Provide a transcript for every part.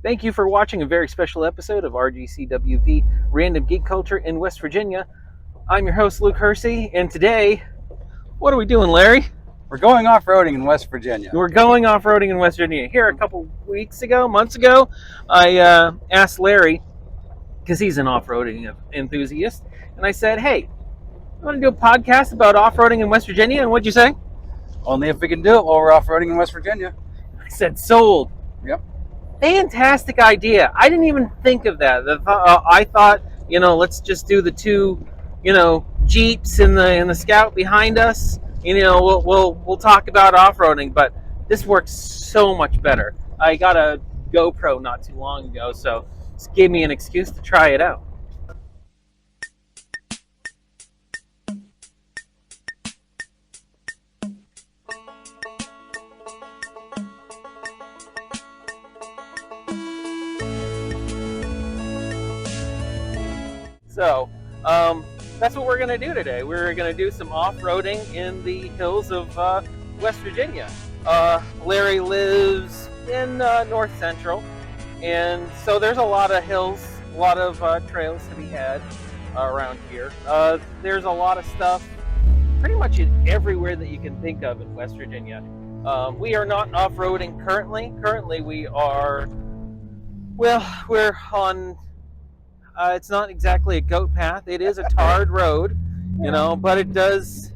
Thank you for watching a very special episode of RGCWV Random Geek Culture in West Virginia. I'm your host, Luke Hersey, and today, what are we doing, Larry? We're going off-roading in West Virginia. We're going off-roading in West Virginia. Here, a couple months ago, I asked Larry, because he's an off-roading enthusiast, and I said, hey, you want to do a podcast about off-roading in West Virginia? And what'd you say? Only if we can do it while we're off-roading in West Virginia. I said, sold. Yep. Fantastic idea. I didn't even think of that. I thought, let's just do the two, Jeeps in the Scout behind us. We'll talk about off-roading, but this works so much better. I got a GoPro not too long ago, so this gave me an excuse to try it out. So, that's what we're going to do today. We're going to do some off-roading in the hills of West Virginia. Larry lives in North Central, and so there's a lot of hills, a lot of trails to be had around here. There's a lot of stuff pretty much everywhere that you can think of in West Virginia. We are not off-roading currently. Currently, we're on... it's not exactly a goat path. It is a tarred road, but it does.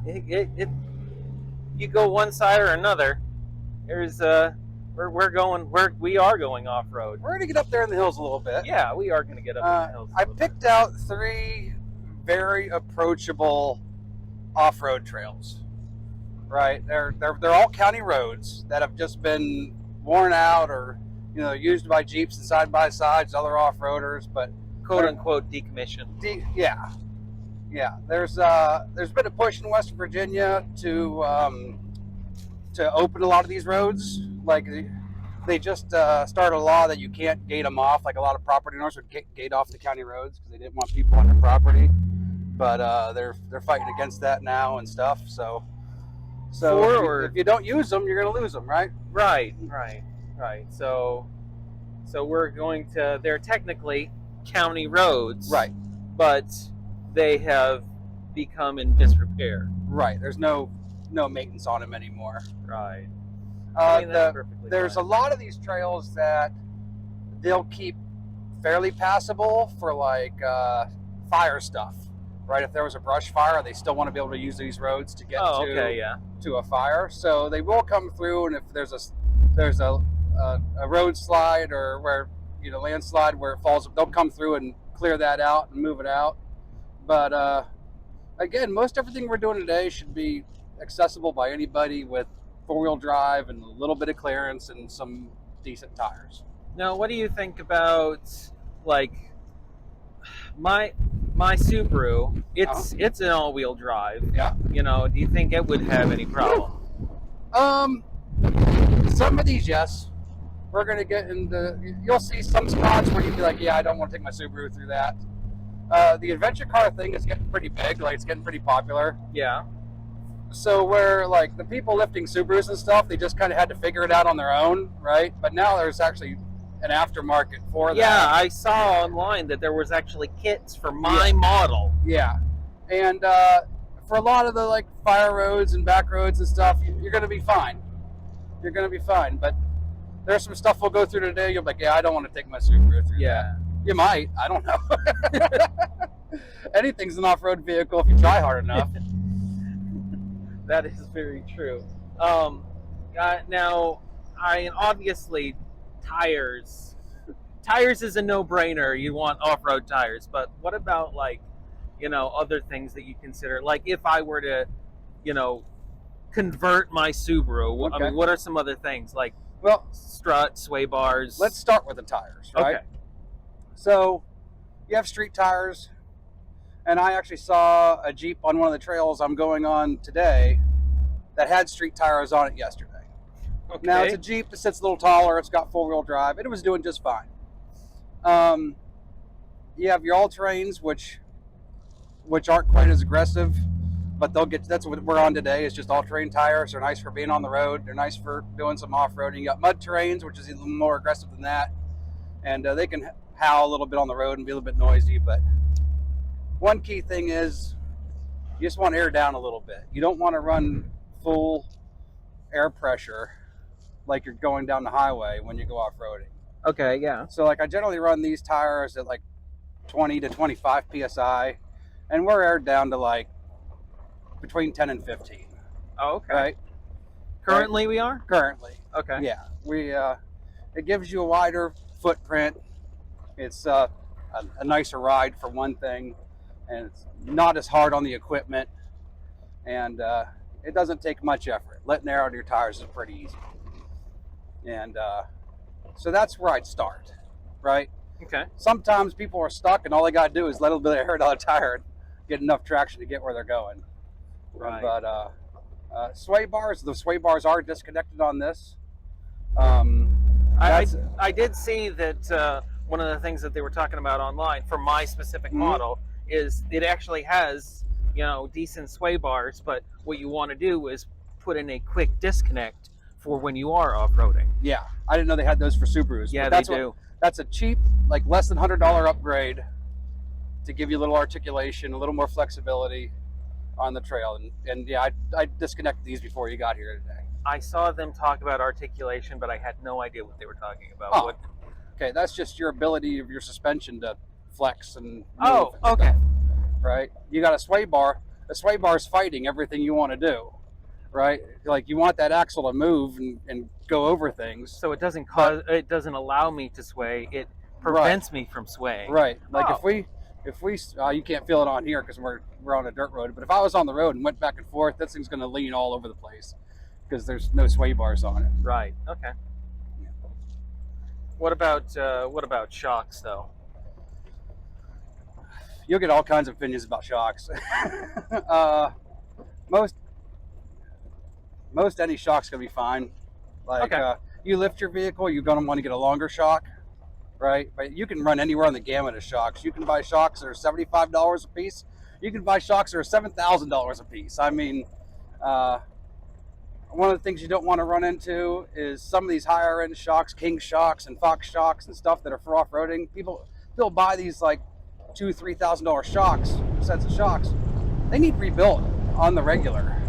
You go one side or another. There's we are going off road. We're gonna get up there in the hills a little bit. Yeah, we are gonna get up in the hills. I picked out 3 very approachable off-road trails. Right, they're all county roads that have just been worn out or used by Jeeps and side-by-sides, other off-roaders, but quote-unquote decommissioned. Yeah. There's been a push in West Virginia to open a lot of these roads. Like they just started a law that you can't gate them off. Like a lot of property owners would gate off the county roads because they didn't want people on their property. But they're fighting against that now and stuff. So if you don't use them, you're gonna lose them, right? Right. So we're going to. They're technically county roads, right? But they have become in disrepair. Right. There's no maintenance on them anymore. Right. There's fine. A lot of these trails that they'll keep fairly passable for like fire stuff. Right. If there was a brush fire, they still want to be able to use these roads to get to a fire. So they will come through, and if there's a road slide or where landslide where it falls, they'll come through and clear that out and move it out. But again, most everything we're doing today should be accessible by anybody with 4-wheel drive and a little bit of clearance and some decent tires. Now, what do you think about like my Subaru? It's an all-wheel drive. Yeah. Do you think it would have any problem? Some of these, yes. We're going to get into... You'll see some spots where you'd be like, yeah, I don't want to take my Subaru through that. The adventure car thing is getting pretty big. Like, it's getting pretty popular. Yeah. So where, like, the people lifting Subarus and stuff, they just kind of had to figure it out on their own, right? But now there's actually an aftermarket for that. Yeah, I saw online that there was actually kits for my model. Yeah. And for a lot of the, like, fire roads and back roads and stuff, you're going to be fine. You're going to be fine, but there's some stuff we'll go through today. You'll be like, yeah, I don't want to take my Subaru through that. You might. I don't know. Anything's an off-road vehicle if you try hard enough. That is very true. Now, obviously, tires. Tires is a no-brainer. You want off-road tires, but what about other things that you consider? Like if I were to, convert my Subaru. Okay. I mean, what are some other things like? Well, strut, sway bars. Let's start with the tires, right? Okay. So you have street tires, and I actually saw a Jeep on one of the trails I'm going on today that had street tires on it yesterday. Okay. Now it's a Jeep that sits a little taller. It's got 4-wheel drive, and it was doing just fine. You have your all-terrains, which aren't quite as aggressive. but that's what we're on today, is just all-terrain tires. They're nice for being on the road. They're nice for doing some off-roading. You got mud terrains, which is even more aggressive than that, and they can howl a little bit on the road and be a little bit noisy. But one key thing is you just want to air down a little bit. You don't want to run full air pressure like you're going down the highway when you go off-roading. Okay, yeah. So like I generally run these tires at like 20 to 25 psi, and we're aired down to like between 10 and 15. Oh, okay. Right? Currently we are? Currently. Okay. Yeah. It gives you a wider footprint. It's a nicer ride for one thing, and it's not as hard on the equipment, and it doesn't take much effort. Letting air out of your tires is pretty easy. And so that's where I'd start, right? Okay. Sometimes people are stuck and all they got to do is let a little bit of air out of the tire and get enough traction to get where they're going. Right. But the sway bars are disconnected on this. I did see that one of the things that they were talking about online for my specific model is it actually has, decent sway bars, but what you want to do is put in a quick disconnect for when you are off-roading. Yeah, I didn't know they had those for Subarus. Yeah, they do. That's a cheap, like less than $100 upgrade to give you a little articulation, a little more flexibility on the trail. And yeah, I disconnected these before you got here today. I saw them talk about articulation, but I had no idea what they were talking about. Oh, okay, that's just your ability of your suspension to flex and move. Oh, okay. Stuff, right? You got a sway bar. A sway bar is fighting everything you want to do, right? Like you want that axle to move and go over things. So it doesn't it doesn't allow me to sway. It prevents me from swaying. Right. Like if we you can't feel it on here because we're on a dirt road, but if I was on the road and went back and forth, this thing's going to lean all over the place because there's no sway bars on it. Right. Okay. Yeah. What about shocks though? You'll get all kinds of opinions about shocks. Most any shock's gonna be fine. Like you lift your vehicle, you're gonna want to get a longer shock, right? But you can run anywhere on the gamut of shocks. You can buy shocks that are $75 a piece. You can buy shocks that are $7,000 a piece. I mean, one of the things you don't want to run into is some of these higher end shocks, King shocks and Fox shocks and stuff that are for off-roading. They'll buy these like $2,000-$3,000 shocks, sets of shocks. They need rebuilt on the regular,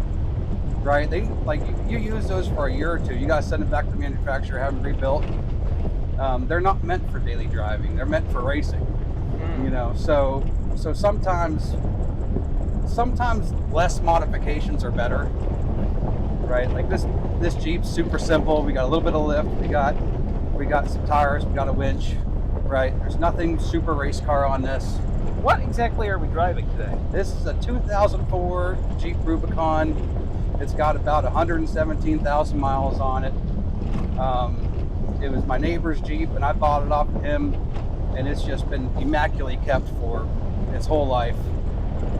right? They like you use those for a year or two. You got to send them back to the manufacturer, have them rebuilt. They're not meant for daily driving. They're meant for racing. So sometimes less modifications are better, right? Like this Jeep's super simple. We got a little bit of lift. We got some tires. We got a winch. Right, there's nothing super race car on this. What exactly are we driving today? This is a 2004 Jeep Rubicon. It's got about 117,000 miles on it. It was my neighbor's Jeep, and I bought it off of him, and it's just been immaculately kept for its whole life.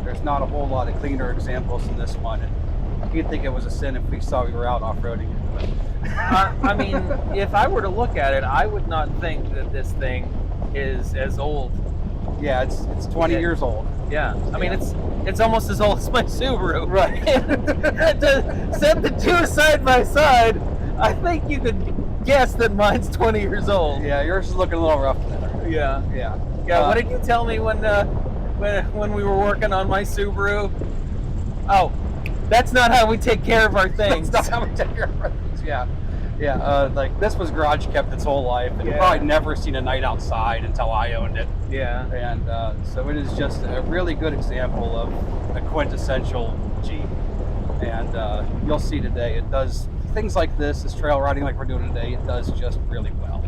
There's not a whole lot of cleaner examples than this one. And you'd think it was a sin if we saw we were out off-roading it. I mean, if I were to look at it, I would not think that this thing is as old. Yeah, it's 20 years old. Yeah, I mean it's almost as old as my Subaru. Right. To set the two side by side, I think you could guess that mine's 20 years old. Yeah, yours is looking a little rough there. Yeah. What did you tell me when we were working on my Subaru? Oh, that's not how we take care of our things. That's not how we take care of our things. Yeah. Like this was garage kept its whole life, and probably never seen a night outside until I owned it. Yeah. And so it is just a really good example of a quintessential Jeep. And you'll see today it does things like this trail riding like we're doing today. It does just really well.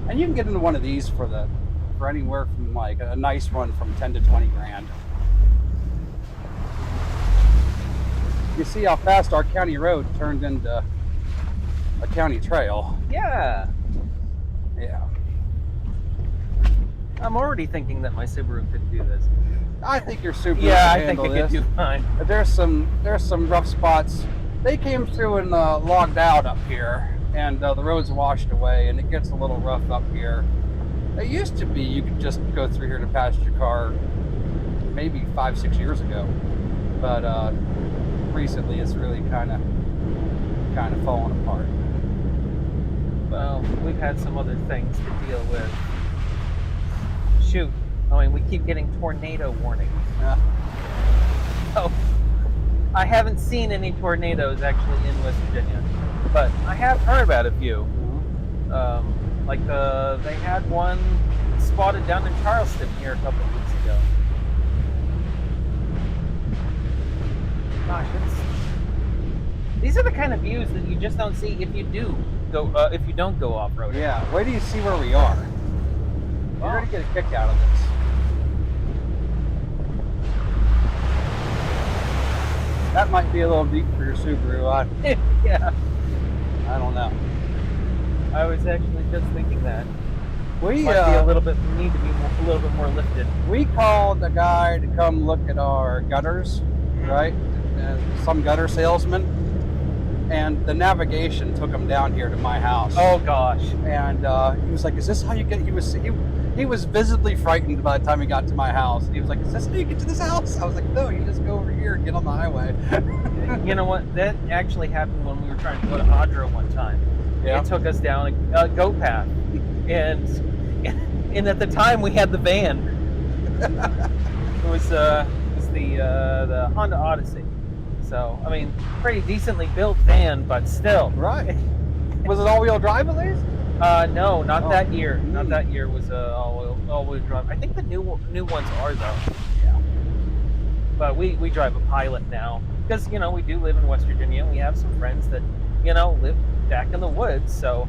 And you can get into one of these for anywhere from like a nice run from 10 to 20 grand. You see how fast our county road turned into a county trail. Yeah. Yeah. I'm already thinking that my Subaru could do this. I think your Subaru could I handle think it could do fine. There's some rough spots. They came through and logged out up here, and the road's washed away, and it gets a little rough up here. It used to be you could just go through here to passenger car maybe 5-6 years ago, but recently it's really kind of fallen apart. Well, we've had some other things to deal with. Shoot, I mean, we keep getting tornado warnings. Yeah. Oh, I haven't seen any tornadoes actually in West Virginia, but I have heard about a few. Like they had one spotted down in Charleston here a couple of weeks ago. Gosh, these are the kind of views that you just don't see if you don't go off-roading. Yeah, where do you see where we are? You're going to get a kick out of this. That might be a little deep for your Subaru. Yeah. I don't know. I was actually just thinking that. We need to be a little bit more lifted. We called a guy to come look at our gutters, right? Some gutter salesman, and the navigation took him down here to my house. Oh gosh! And he was like, "Is this how you get?" He was visibly frightened by the time he got to my house. He was like, "Is this how you get to this house?" I was like, "No, you just go over here and get on the highway." You know what? That actually happened when we were trying to go to Audra one time. Yeah. It took us down a goat path, and at the time we had the van. It was the Honda Odyssey. So I mean, pretty decently built van, but still. Right. Was it all-wheel drive at least? No, not that year. Not that year was all-wheel drive. I think the new ones are though. Yeah. But we drive a Pilot now because we do live in West Virginia. We have some friends that live back in the woods. So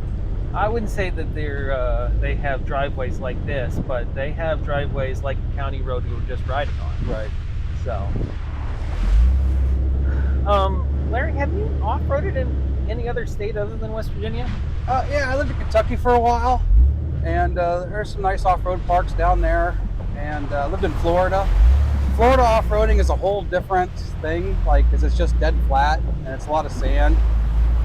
I wouldn't say that they have driveways like this, but they have driveways like the county road we were just riding on. Right. So, Larry, have you off-roaded in any other state other than West Virginia? Yeah, I lived in Kentucky for a while, and there's some nice off-road parks down there, and lived in Florida. Florida off-roading is a whole different thing, because it's just dead flat, and it's a lot of sand,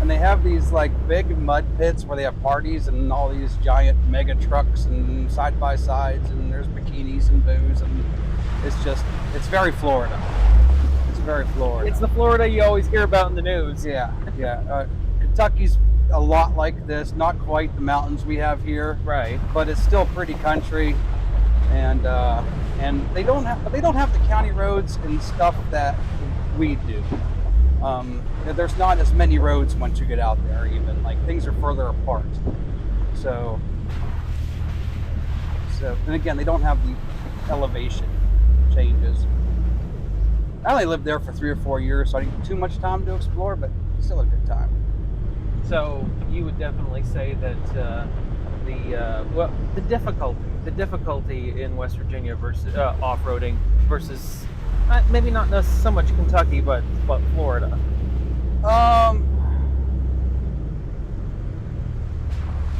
and they have these big mud pits where they have parties and all these giant mega trucks and side-by-sides, and there's bikinis and booze, and it's very Florida. It's very Florida. It's the Florida you always hear about in the news. Yeah. Kentucky's a lot like this, not quite the mountains we have here, right? But it's still pretty country, and they don't have the county roads and stuff that we do. There's not as many roads once you get out there. Even things are further apart. So and again, they don't have the elevation changes. I only lived there for 3 or 4 years, so I didn't get too much time to explore, but still a good time. So you would definitely say that the difficulty in West Virginia versus off-roading versus maybe not so much Kentucky, but Florida.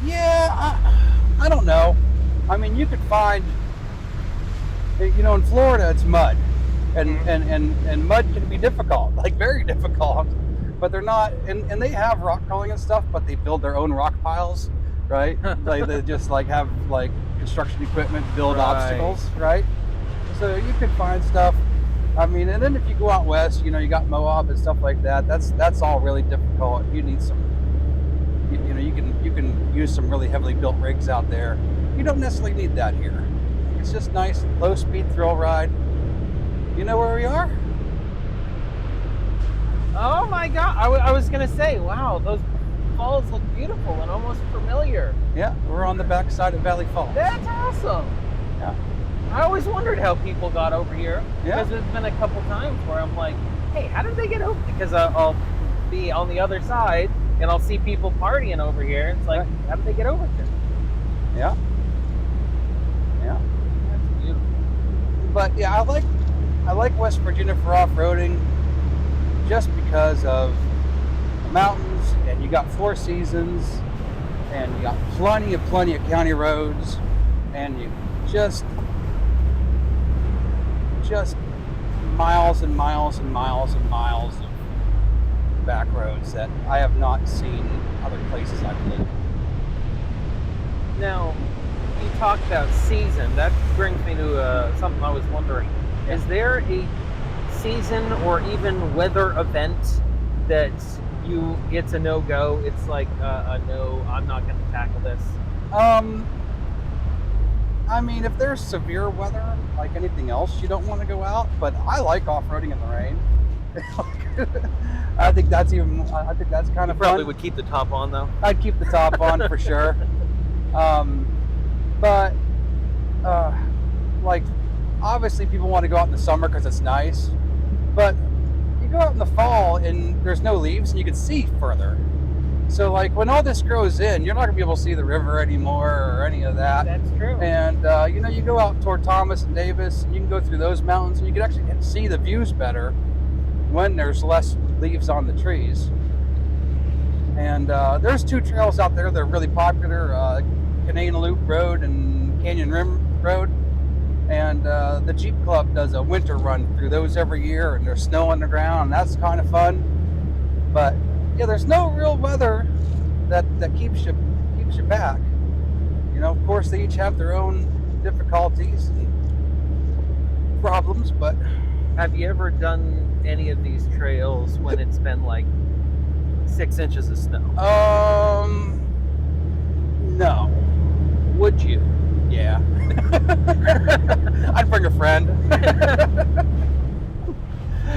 Yeah, I don't know. I mean, you could find, in Florida it's mud, and mud can be difficult, very difficult. But they're not, and they have rock crawling and stuff, but they build their own rock piles, right? They just have construction equipment build obstacles, right? So you can find stuff. I mean, and then if you go out west, you got Moab and stuff like that. That's all really difficult. You need some, you can use some really heavily built rigs out there. You don't necessarily need that here. It's just nice, low speed thrill ride. You know where we are? Oh my God! I was gonna say, wow, those falls look beautiful and almost familiar. Yeah, we're on the back side of Valley Falls. That's awesome. Yeah. I always wondered how people got over here. Yeah. Because there's been a couple times where I'm like, hey, how did they get over? Because I'll be on the other side and I'll see people partying over here. And it's like, how did they get over here? Yeah. Yeah. That's beautiful. But yeah, I like West Virginia for off-roading just because of the mountains, and you got 4 seasons, and you got plenty of county roads, and you just miles and miles and miles and miles of back roads that I have not seen other places I've lived. Now, you talked about season. That brings me to something I was wondering. Yeah. Is there a season or even weather event that it's a no-go? It's like a no, I'm not going to tackle this. I mean, if there's severe weather, like anything else, you don't want to go out. But I like off-roading in the rain. I think that's kind of fun. Probably would keep the top on though. I'd keep the top on for sure. But like, obviously, people want to go out in the summer because it's nice. But you go out in the fall and there's no leaves and you can see further. So like when all this grows in, you're not gonna be able to see the river anymore or any of that. That's true. And you go out toward Thomas and Davis, and you can go through those mountains, and you can actually see the views better when there's less leaves on the trees. And there's 2 trails out there that are really popular: Canadian Loop Road and Canyon Rim Road. And the Jeep Club does a winter run through those every year, and there's snow on the ground, and that's kind of fun. But yeah, there's no real weather that keeps you back. Of course, they each have their own difficulties and problems. But have you ever done any of these trails when it's been like 6 inches of snow? No. Would you? Yeah. I'd bring a friend.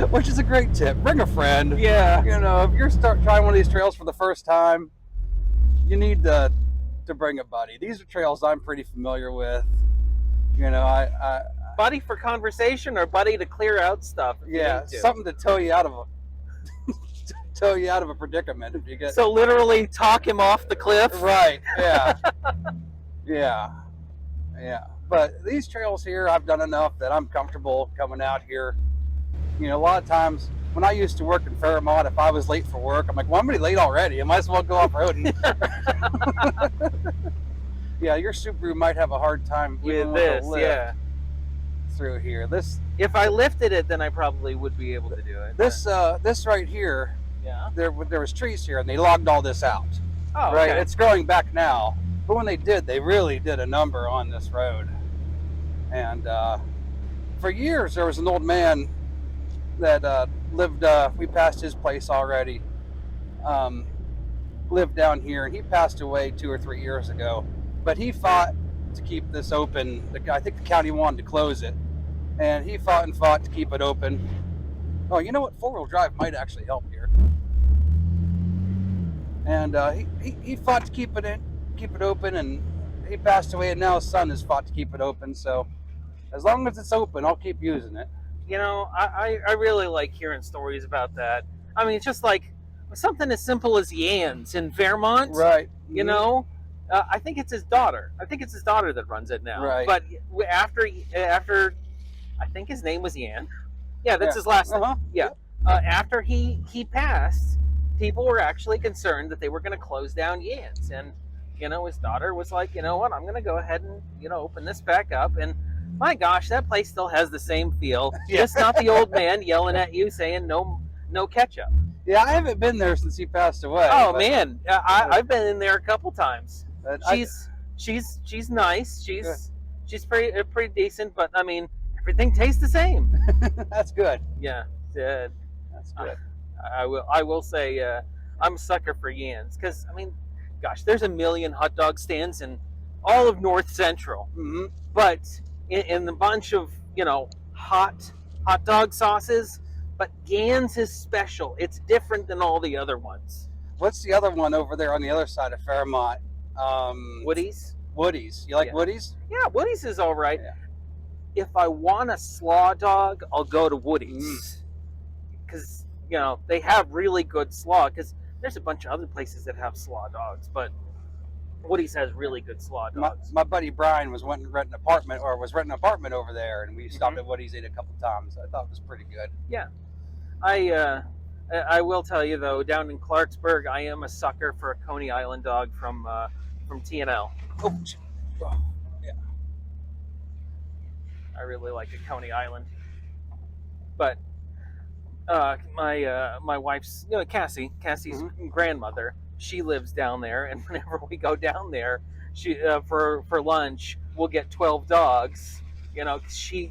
Which is a great tip. Bring a friend. Yeah. If you're trying one of these trails for the first time, you need to bring a buddy. These are trails I'm pretty familiar with. Buddy for conversation or buddy to clear out stuff? Yeah, something to tow you out of a predicament if you get. So literally talk him off the cliff. Right. Yeah. Yeah. But these trails here, I've done enough that I'm comfortable coming out here. A lot of times when I used to work in Fairmont, if I was late for work, I'm like, well, I'm already late already. I might as well go off-roading. Yeah, your Subaru might have a hard time with this, yeah. Through here. If I lifted it, then I probably would be able to do it. This right here, yeah. There was trees here, and they logged all this out. Oh, right. Okay. It's growing back now, but when they did, they really did a number on this road. And for years, there was an old man that lived. We passed his place already. Lived down here, and he passed away 2 or 3 years ago. But he fought to keep this open. I think the county wanted to close it, and he fought and fought to keep it open. Oh, you know what? 4-wheel drive might actually help here. And he fought to keep it open, and he passed away, and now his son has fought to keep it open. So as long as it's open, I'll keep using it. I really like hearing stories about that. I mean, it's just like something as simple as Yans in Fairmont. Right. I think it's his daughter. I think it's his daughter that runs it now. Right. But after I think his name was Yan. Yeah, that's his last name. Yeah. After he passed, people were actually concerned that they were going to close down Yans, and his daughter was like, you know what, I'm going to go ahead and open this back up, and my gosh, that place still has the same feel. Just not the old man yelling at you saying no ketchup. Yeah, I haven't been there since he passed away. Oh man, I've been in there a couple times. She's nice. She's pretty decent, but I mean, everything tastes the same. That's good. Yeah, that's good. I will say I'm a sucker for Yans, because I mean, gosh, there's a million hot dog stands in all of North Central, but in the bunch of hot dog sauces, but Gans is special. It's different than all the other ones. What's the other one over there on the other side of Fairmont? Woody's. You like Woody's? Yeah, Woody's is all right. Yeah. If I want a slaw dog, I'll go to Woody's, because they have really good slaw. Because there's a bunch of other places that have slaw dogs, but Woody's has really good slaw dogs. My buddy Brian was renting an apartment over there, and we stopped at Woody's, ate a couple times. I thought it was pretty good. Yeah, I will tell you though, down in Clarksburg, I am a sucker for a Coney Island dog from T&L. Oh, yeah. I really like a Coney Island, but my wife's Cassie's grandmother, she lives down there, and whenever we go down there, she for lunch, we'll get 12 dogs. She's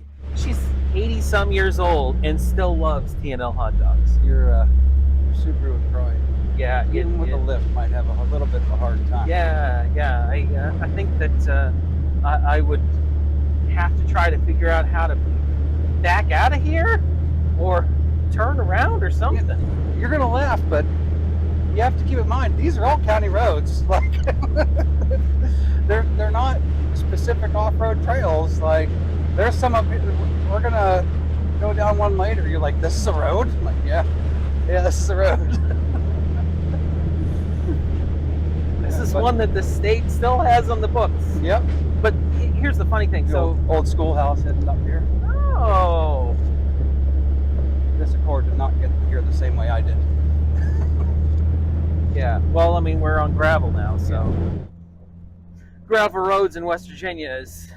80 some years old and still loves T&L hot dogs. Your Subaru would probably, Yeah, even with the lift, might have a little bit of a hard time. Yeah. I think that I would have to try to figure out how to back out of here or turn around or something. You're gonna laugh, but you have to keep in mind these are all county roads. Like they're not specific off-road trails. Like there's some up here. We're gonna go down one later. You're like, this is a road? I'm like, yeah, this is a road. This is one that the state still has on the books. Yep. But here's the funny thing. So old schoolhouse heading up here. Oh. This Accord did not get here the same way I did. Yeah. Well, I mean, we're on gravel now, so gravel roads in West Virginia is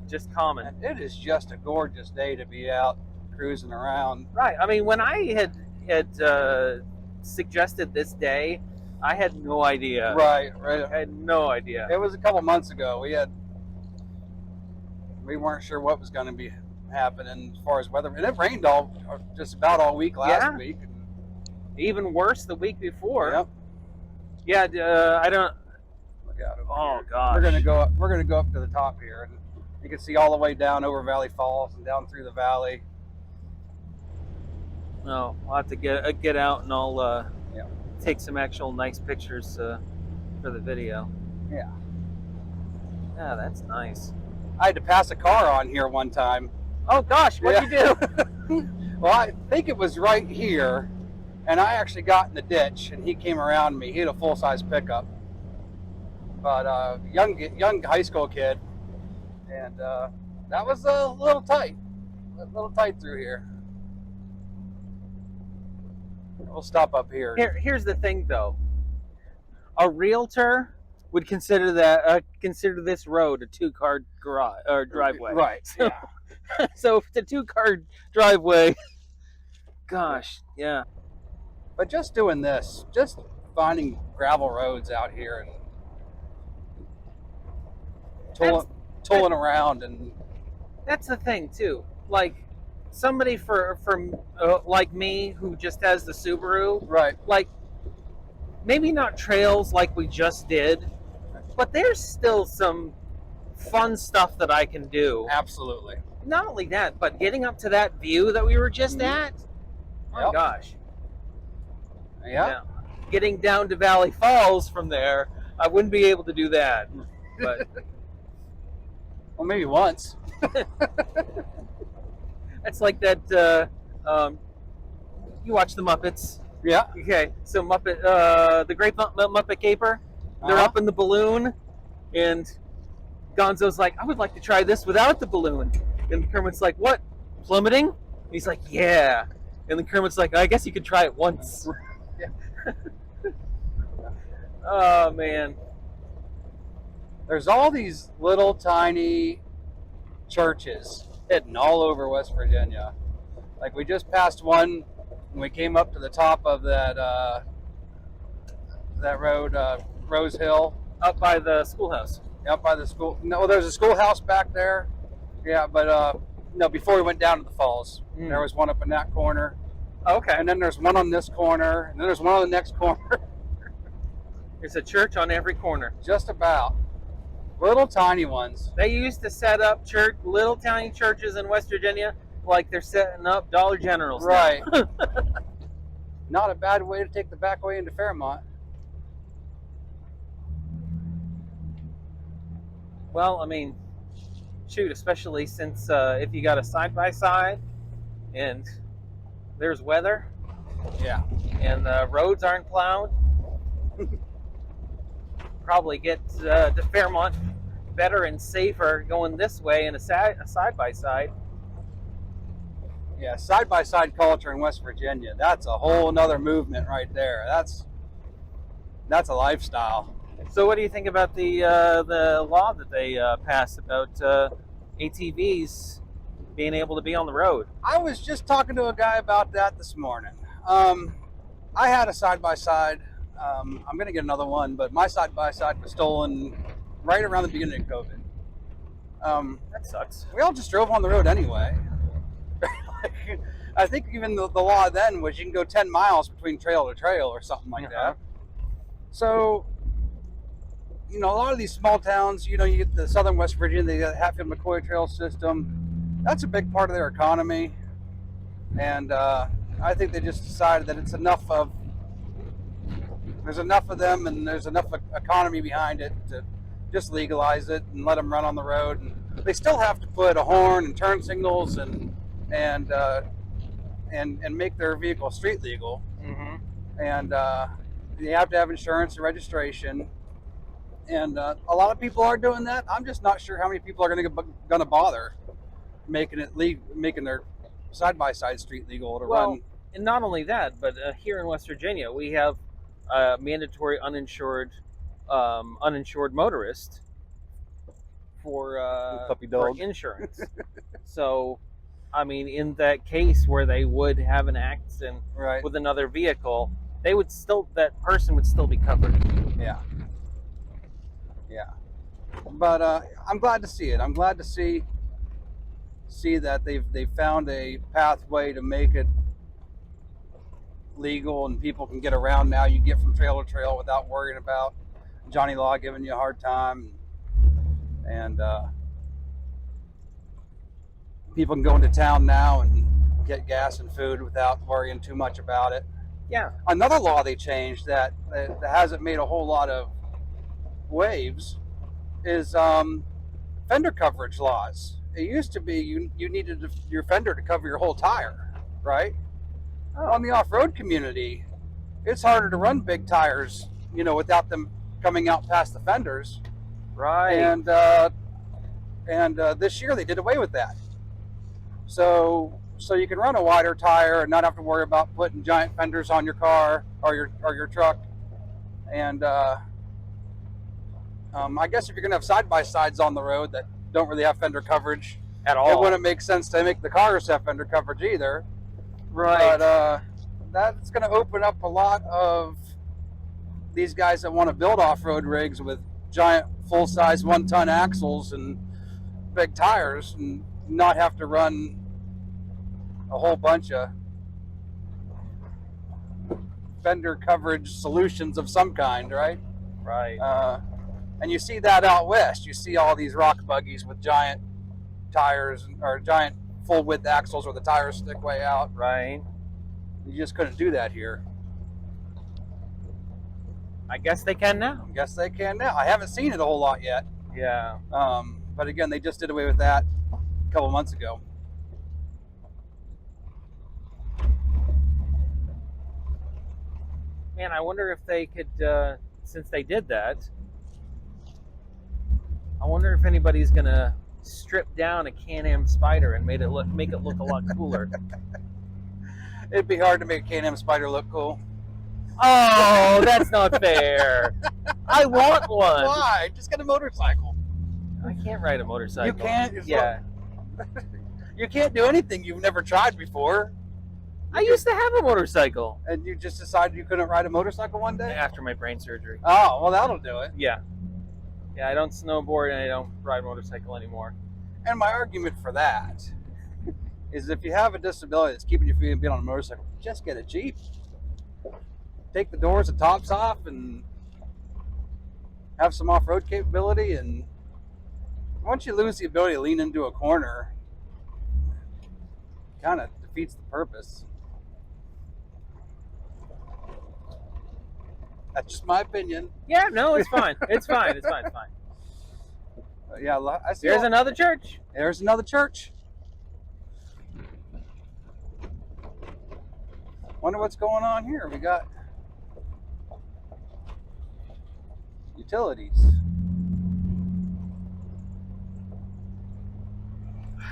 just common. It is just a gorgeous day to be out cruising around. Right. I mean, when I had suggested this day, I had no idea. Right. I had no idea. It was a couple months ago. We weren't sure what was going to be happening as far as weather, and it rained just about all week last week. Even worse the week before. Yep. Yeah. I don't. Look out over Oh here. gosh. We're gonna go up. We're gonna go up to the top here, and you can see all the way down over Valley Falls and down through the valley. No, I'll have to get out and I'll take some actual nice pictures for the video. Yeah. Yeah, that's nice. I had to pass a car on here one time. Oh gosh, what'd you do? Well, I think it was right here, and I actually got in the ditch, and he came around me. He had a full-size pickup, but young high school kid, and that was a little tight through here. We'll stop up here. Here's the thing, though. A realtor would consider this road a two-car garage or driveway. Right. So, so if it's a two-car driveway, gosh, yeah. But just doing this, just finding gravel roads out here and tooling around, and that's the thing too. Like somebody from like me who just has the Subaru, right? Like maybe not trails like we just did, but there's still some fun stuff that I can do. Absolutely. Not only that, but getting up to that view that we were just at. Oh gosh. Yeah. Getting down to Valley Falls from there, I wouldn't be able to do that. But well, maybe once. That's like that. You watch the Muppets. Yeah. Okay. So the Great Muppet Caper. They're up in the balloon, and Gonzo's like, "I would like to try this without the balloon." And Kermit's like, "What? Plummeting?" And he's like, "Yeah." And then Kermit's like, "I guess you could try it once." Yeah. Oh man. There's all these little tiny churches hidden all over West Virginia. Like we just passed one when we came up to the top of that road, Rose Hill. Up by the schoolhouse. Up by the school. No, there's a schoolhouse back there. Yeah, but no, before we went down to the falls, there was one up in that corner. Okay. And then there's one on this corner, and then there's one on the next corner. There's a church on every corner. Just about. Little tiny ones. They used to set up little tiny churches in West Virginia like they're setting up Dollar Generals. Right. Not a bad way to take the back way into Fairmont. Well, I mean, shoot, especially since if you got a side-by-side and there's weather. Yeah. And the roads aren't plowed. Probably get to Fairmont better and safer going this way in a side-by-side. Yeah, side-by-side culture in West Virginia. That's a whole nother movement right there. That's a lifestyle. So what do you think about the law that they passed about ATVs being able to be on the road? I was just talking to a guy about that this morning. I had a side-by-side. I'm going to get another one, but my side-by-side was stolen right around the beginning of COVID. That sucks. We all just drove on the road anyway. I think even the law then was you can go 10 miles between trail to trail or something like that. So, a lot of these small towns, you get the southern West Virginia, the Hatfield McCoy Trail system. That's a big part of their economy. And I think they just decided that there's enough of them and there's enough economy behind it to just legalize it and let them run on the road. And they still have to put a horn and turn signals and make their vehicle street legal. Mm-hmm. And you have to have insurance and registration. And a lot of people are doing that. I'm just not sure how many people are going to bother making their side-by-side street legal to run. And not only that, but here in West Virginia, we have mandatory uninsured motorist for insurance. So, I mean, in that case where they would have an accident with another vehicle, that person would still be covered. Yeah. But I'm glad to see it. I'm glad to see that they've found a pathway to make it legal and people can get around now. You get from trail to trail without worrying about Johnny Law giving you a hard time, and people can go into town now and get gas and food without worrying too much about it. Yeah. Another law they changed that hasn't made a whole lot of waves is fender coverage laws. It used to be you needed your fender to cover your whole tire, right? Oh. On the off-road community, it's harder to run big tires, without them coming out past the fenders. Right. And this year they did away with that. So you can run a wider tire and not have to worry about putting giant fenders on your car or your truck. And I guess if you're going to have side-by-sides on the road that don't really have fender coverage at all, it wouldn't make sense to make the cars have fender coverage either. Right. But that's going to open up a lot of these guys that want to build off-road rigs with giant full-size 1-ton axles and big tires and not have to run a whole bunch of fender coverage solutions of some kind, right? Right. And you see that out west. You see all these rock buggies with giant tires or giant full-width axles where the tires stick way out. Right. You just couldn't do that here. I guess they can now. I haven't seen it a whole lot yet. Yeah. But again, they just did away with that a couple months ago. Man, I wonder if they could, since they did that, I wonder if anybody's going to strip down a Can-Am Spider and make it look a lot cooler. It'd be hard to make a Can-Am Spider look cool. Oh, that's not fair. I want one. Why? Just get a motorcycle. I can't ride a motorcycle. You can't? Yeah. You can't do anything you've never tried before. I used to have a motorcycle. And you just decided you couldn't ride a motorcycle one day? After my brain surgery. Oh, well, that'll do it. Yeah. Yeah, I don't snowboard and I don't ride motorcycle anymore. And my argument for that is if you have a disability that's keeping you from being on a motorcycle, just get a Jeep. Take the doors and tops off and have some off-road capability. And once you lose the ability to lean into a corner, it kind of defeats the purpose. That's just my opinion. Yeah, no, it's fine. It's fine. It's fine. Yeah, I see. There's another church. There's another church. Wonder what's going on here. We got utilities.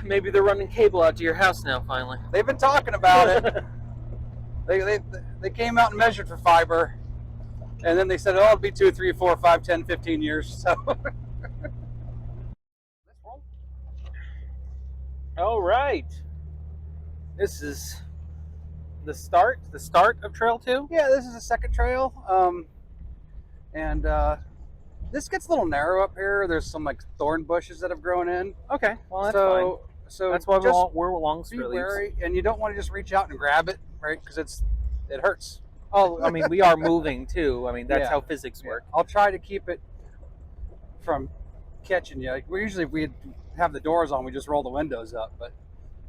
Maybe they're running cable out to your house now. Finally, they've been talking about it. They came out and measured for fiber, and then they said, "Oh, it'll be 2, 3, 4, 5, 10, 15 years." So. All right. This is the start of Trail 2? Yeah, this is the second trail. And This gets a little narrow up here. There's some like thorn bushes that have grown in. Okay, well that's fine. So that's why just we're along be wary, and you don't want to just reach out and grab it, right? Because it hurts. Oh, I mean, we are moving too. I mean, that's how physics work. I'll try to keep it from catching you. Like, if we have the doors on, we just roll the windows up, but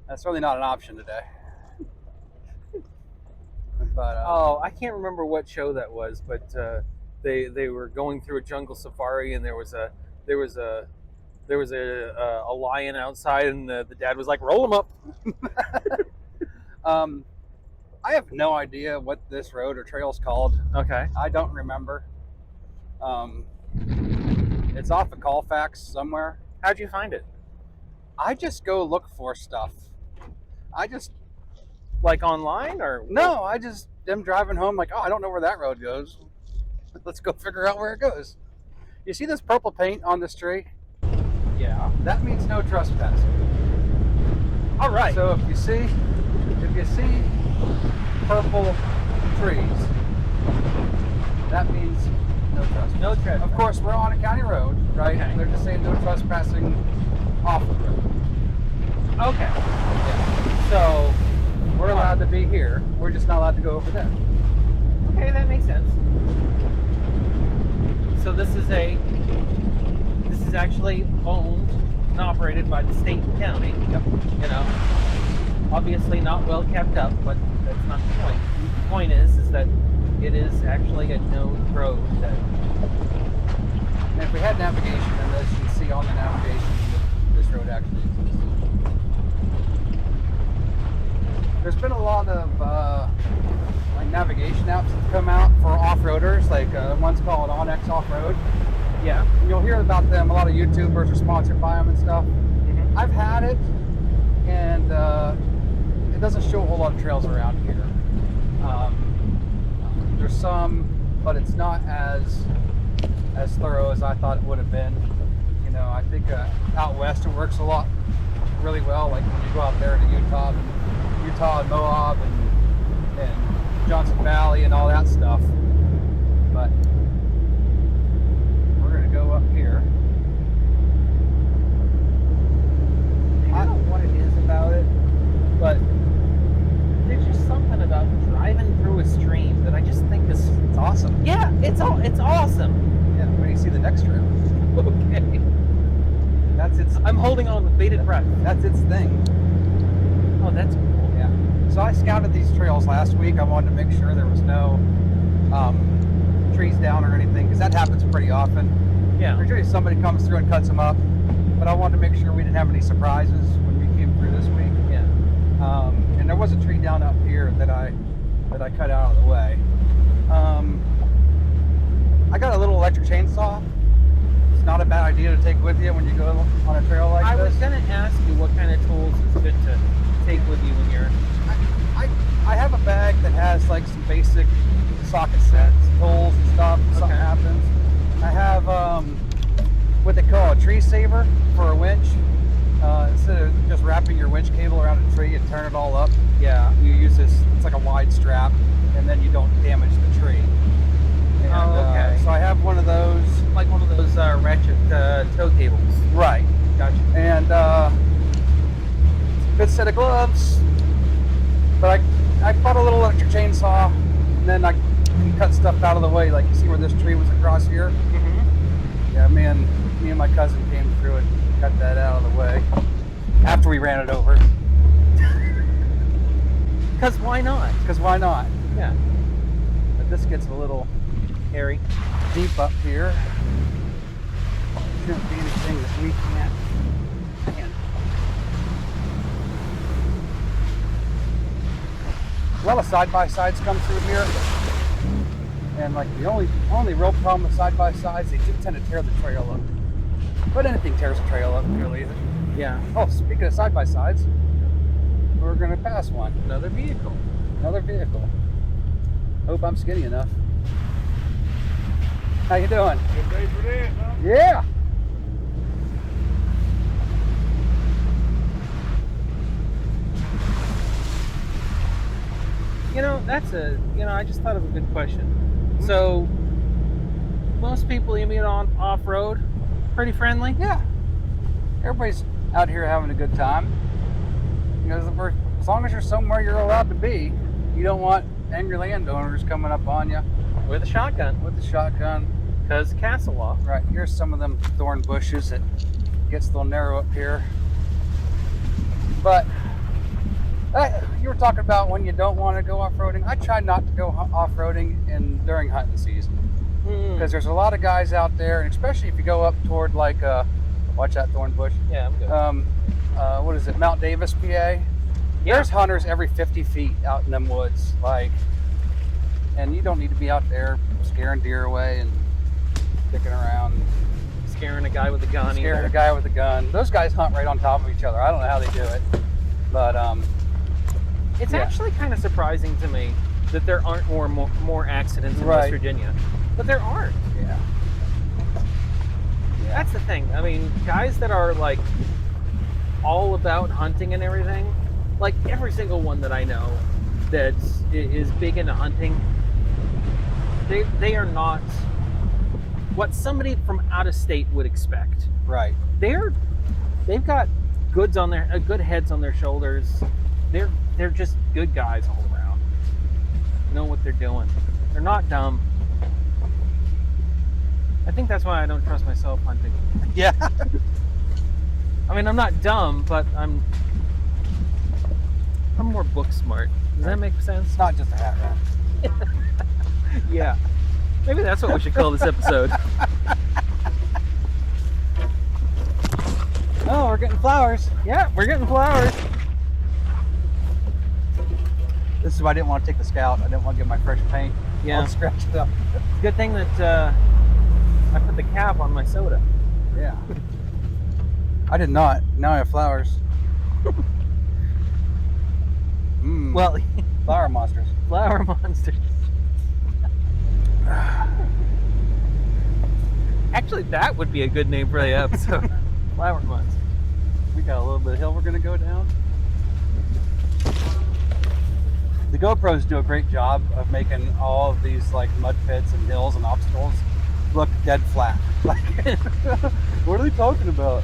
that's really not an option today. But I can't remember what show that was, but they were going through a jungle safari, and there was a lion outside, and the dad was like, "Roll him up." I have no idea what this road or trail is called. Okay. I don't remember. It's off of Colfax somewhere. How'd you find it? I just go look for stuff. Like online or? No, I just am driving home like, oh, I don't know where that road goes. Let's go figure out where it goes. You see this purple paint on this tree? Yeah. That means no trespassing. All right. So if you see purple trees, that means no trespassing. No trespassing. Of course, we're on a county road, right? Okay. They're just saying no trespassing off the road. Okay. Yeah. So we're allowed to be here. We're just not allowed to go over there. Okay, that makes sense. So this is actually owned and operated by the state and county. Yep. You know, obviously not well kept up, but that's not the point. The point is that it is actually a known road that. And if we had navigation in this, you'd see on the navigation that this road actually exists. There's been a lot of like navigation apps that come out for off-roaders, like one's called OnX Off-Road. Yeah. And you'll hear about them. A lot of YouTubers are sponsored by them and stuff. Mm-hmm. I've had it, and it doesn't show a whole lot of trails around here. There's some, but it's not as thorough as I thought it would have been. You know, I think out west it works really well. Like when you go out there to Utah and Moab and Johnson Valley and all that stuff. But we're gonna go up here. I don't know what it is about it, but there's just something about driving through a stream that I just think is. It's awesome. Yeah, it's awesome. Yeah, when you see the next trail. Okay. That's its. I'm holding on with bated breath. That's its thing. Oh, that's cool. Yeah. So I scouted these trails last week. I wanted to make sure there was no trees down or anything, because that happens pretty often. Yeah. Usually somebody comes through and cuts them up, but I wanted to make sure we didn't have any surprises when we came through this week. Yeah. And there was a tree down up here that I cut out of the way. I got a little electric chainsaw. It's not a bad idea to take with you when you go on a trail like this. I was going to ask you what kind of tools is good to take with you when you're... I have a bag that has like some basic socket sets, tools and stuff if something happens. I have what they call a tree saver for a winch. Instead of just wrapping your winch cable around a tree and turn it all up, you use this. It's like a wide strap, and then you don't damage the tree. And, so I have one of those, like one of those ratchet tow cables. Right. Gotcha. And good set of gloves. But I bought a little electric chainsaw, and then I can cut stuff out of the way. Like you see where this tree was across here. Mm-hmm. Yeah, me and my cousin came through and cut that out of the way after we ran it over. Because why not? Because why not? Yeah. But this gets a little hairy, deep up here. Shouldn't be anything that we can't handle. A lot of side-by-sides come through here. And like the only real problem with side-by-sides, they do tend to tear the trail up. But anything tears a trail up, really. Yeah. Oh, speaking of side-by-sides, we're going to pass one. Another vehicle. Hope I'm skinny enough. How you doing? Good day for that, huh? Yeah. You know, I just thought of a good question. So, most people you meet on off-road, pretty friendly. Yeah. Everybody's out here having a good time. You know, as long as you're somewhere you're allowed to be, you don't want angry landowners coming up on you. With a shotgun. With a shotgun. Because castle law. Right, here's some of them thorn bushes. It gets a little narrow up here. But you were talking about when you don't want to go off-roading. I try not to go off-roading during hunting season. Because there's a lot of guys out there, and especially if you go up toward like, watch that thorn bush. Yeah, I'm good. What is it, Mount Davis, PA? Yeah. There's hunters every 50 feet out in them woods. And you don't need to be out there scaring deer away and kicking around. Scaring a guy with a gun. Scaring a guy with a gun. Those guys hunt right on top of each other. I don't know how they do it. But it's actually kind of surprising to me that there aren't more accidents in West Virginia. But there aren't. Yeah. That's the thing. I mean, guys that are like all about hunting and everything, like every single one that I know that is big into hunting, they are not what somebody from out of state would expect. Right. They've got good heads on their shoulders. They're just good guys all around. Know what they're doing. They're not dumb. I think that's why I don't trust myself hunting. Yeah. I mean, I'm not dumb, but I'm more book smart. Does that make sense? It's not just a hat rack. Yeah. Maybe that's what we should call this episode. Oh, we're getting flowers. Yeah, we're getting flowers. This is why I didn't want to take the Scout. I didn't want to get my fresh paint all scratched up. Good thing that I put the cap on my soda. Yeah. I did not. Now I have flowers. Well, flower monsters. Flower monsters. Actually, that would be a good name for the episode. Flower monsters. We got a little bit of hill we're going to go down. The GoPros do a great job of making all of these like mud pits and hills and obstacles look dead flat. Like, what are they talking about?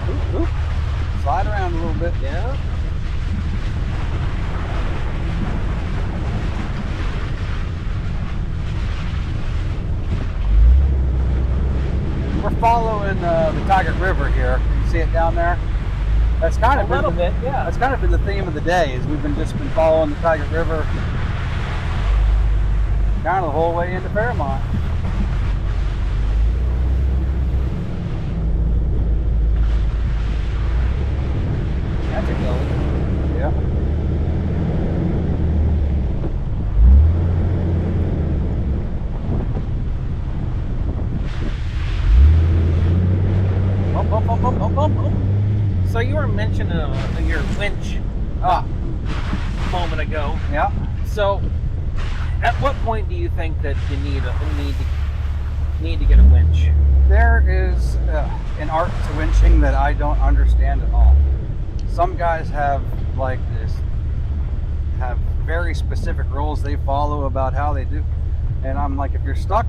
Oop, oop. Slide around a little bit. Yeah. We're following the Tiger River here. You see it down there? That's kind of That's kind of been the theme of the day. Is we've just been following the Tiger River kind of the whole way into Fairmont. That's a gully. Yeah. So you were mentioning your winch a moment ago. Yeah. So, at what point do you think that you need to get a winch? There is an art to winching that I don't understand at all. Some guys have very specific rules they follow about how they do, and I'm like, if you're stuck,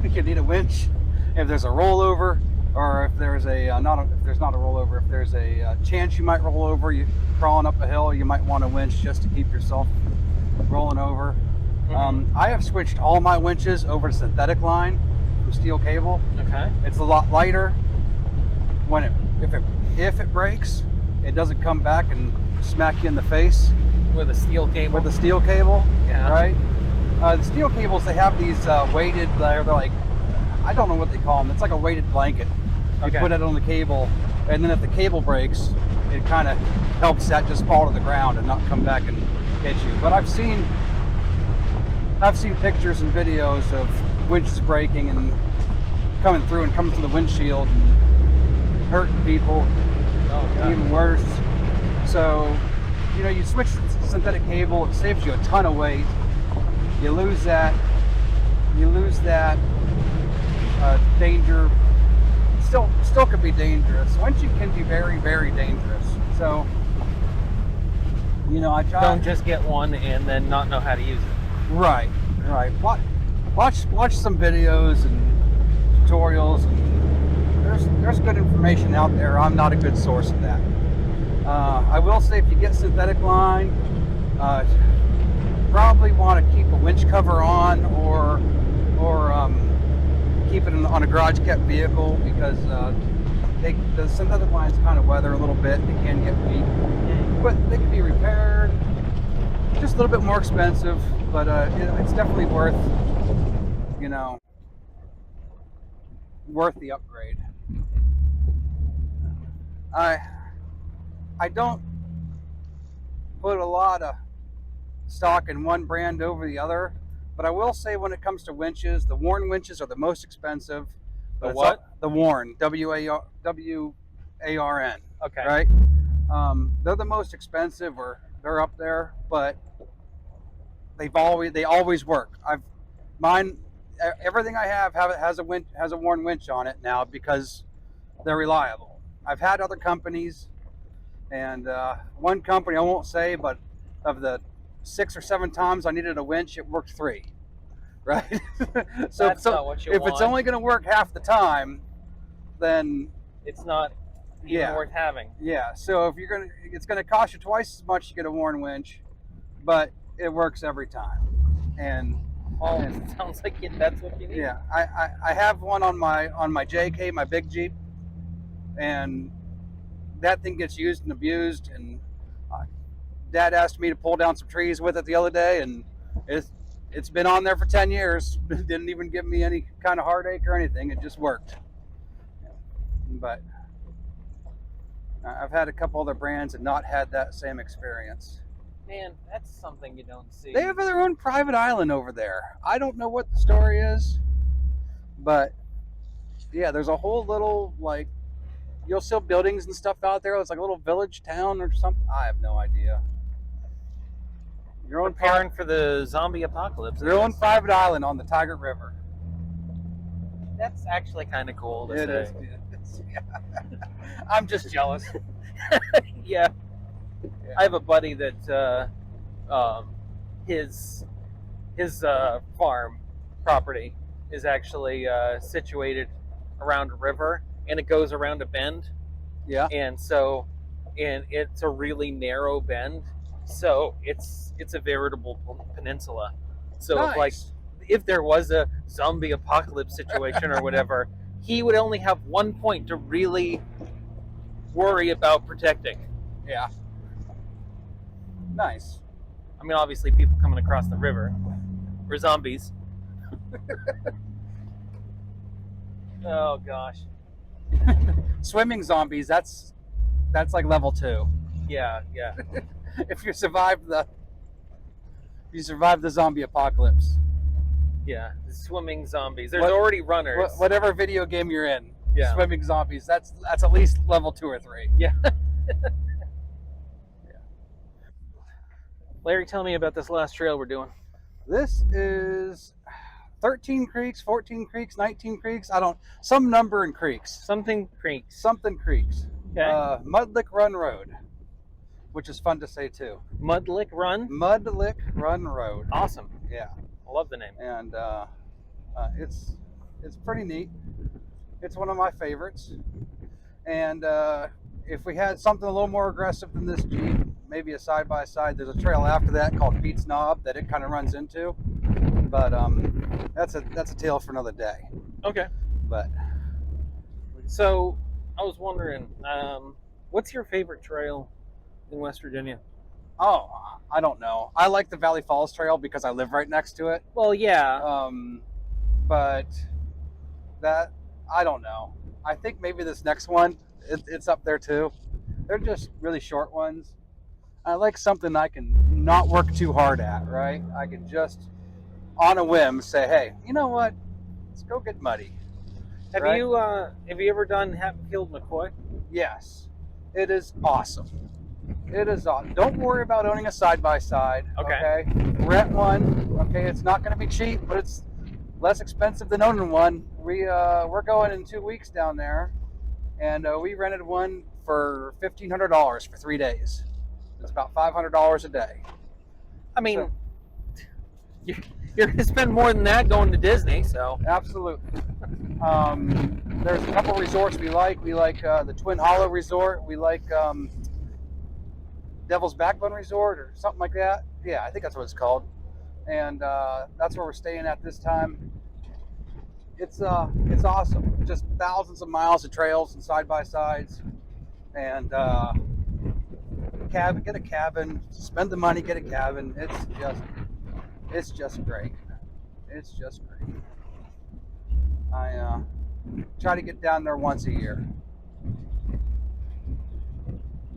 you need a winch. If there's a rollover, or if there's if there's not a rollover, if there's a chance you might roll over, you crawling up a hill, you might want a winch just to keep yourself rolling over. Mm-hmm. I have switched all my winches over to synthetic line from steel cable. Okay. It's a lot lighter. If it breaks, it doesn't come back and smack you in the face with a steel cable. With a steel cable, yeah. Right? The steel cables, they have these weighted. They're like, I don't know what they call them. It's like a weighted blanket. You put it on the cable, and then if the cable breaks, it kind of helps that just fall to the ground and not come back and hit you. But I've seen pictures and videos of winches breaking and coming through the windshield and hurting people. Oh, God. Even worse. So, you switch to synthetic cable, it saves you a ton of weight. You lose that danger. Still could be dangerous. Winching can be very, very dangerous. So, I try. Don't just get one and then not know how to use it. Right. Watch some videos and tutorials. And there's good information out there. I'm not a good source of that. I will say, if you get synthetic line, probably want to keep a winch cover on, or keep it on a garage kept vehicle, because the synthetic lines kind of weather a little bit. They can get weak, but they can be repaired. Just a little bit more expensive, but it's definitely worth the upgrade. I don't put a lot of stock in one brand over the other, but I will say, when it comes to winches, the Warn winches are the most expensive. The what? The Warn, WARN. Okay. Right? They're the most expensive, or they're up there, but they always work. Everything I have has a Warn winch on it now, because they're reliable. I've had other companies, and one company I won't say, but of the 6 or 7 times I needed a winch, it worked 3. Right? so That's not what you if want. it's only going to work half the time, then it's not even worth having. Yeah. So if it's going to cost you twice as much to get a Warn winch, but it works every time. And it sounds like that's what you need. Yeah, I have one on my JK, my big Jeep, and that thing gets used and abused. And Dad asked me to pull down some trees with it the other day, and it's been on there for 10 years. Didn't even give me any kind of heartache or anything. It just worked. But I've had a couple other brands and not had that same experience. Man, that's something you don't see. They have their own private island over there. I don't know what the story is, but yeah, there's a whole little, like, you'll see buildings and stuff out there. It's like a little village town or something. I have no idea. Your own preparing for the zombie apocalypse. Your own private island on the Taggart River. That's actually kind of cool to say. It is. Yeah. I'm just jealous. Yeah. I have a buddy that his farm property is actually situated around a river, and it goes around a bend. Yeah. And it's a really narrow bend, so it's a veritable peninsula. So nice. if there was a zombie apocalypse situation or whatever, he would only have one point to really worry about protecting. Yeah. Nice. I mean, obviously, people coming across the river were zombies. Oh gosh. Swimming zombies. That's like level 2. Yeah. If you survive the zombie apocalypse. Yeah, swimming zombies. There's already runners. Whatever video game you're in. Yeah. Swimming zombies. That's at least level 2 or 3. Yeah. Larry, tell me about this last trail we're doing. This is 13 creeks, 14 creeks, 19 creeks. Some number in creeks. Something creeks. Okay. Mudlick Run Road, which is fun to say too. Mudlick Run? Mudlick Run Road. Awesome. Yeah. I love the name. And it's pretty neat. It's one of my favorites. And if we had something a little more aggressive than this Jeep, maybe a side-by-side, there's a trail after that called Pete's Knob that it kind of runs into. But that's a tale for another day. Okay. But so I was wondering, what's your favorite trail in West Virginia? Oh, I don't know. I like the Valley Falls Trail because I live right next to it. Well, yeah. But that, I don't know. I think maybe this next one, it's up there too. They're just really short ones. I like something I can not work too hard at, right? I can just, on a whim, say, hey, you know what? Let's go get muddy. Have you ever done Hatfield McCoy? Yes. It is awesome. It is awesome. Don't worry about owning a side-by-side. Okay. Rent one. Okay. It's not going to be cheap, but it's less expensive than owning one. We're going in 2 weeks down there, and we rented one for $1,500 for 3 days. It's about $500 a day. I mean, you're gonna spend more than that going to Disney. So absolutely. There's a couple resorts we like. We like the Twin Hollow Resort. We like Devil's Backbone Resort or something like that. Yeah, I think that's what it's called. And that's where we're staying at this time. It's awesome. Just thousands of miles of trails and side by sides, and get a cabin. Spend the money, get a cabin. It's just great. It's just great. I try to get down there once a year.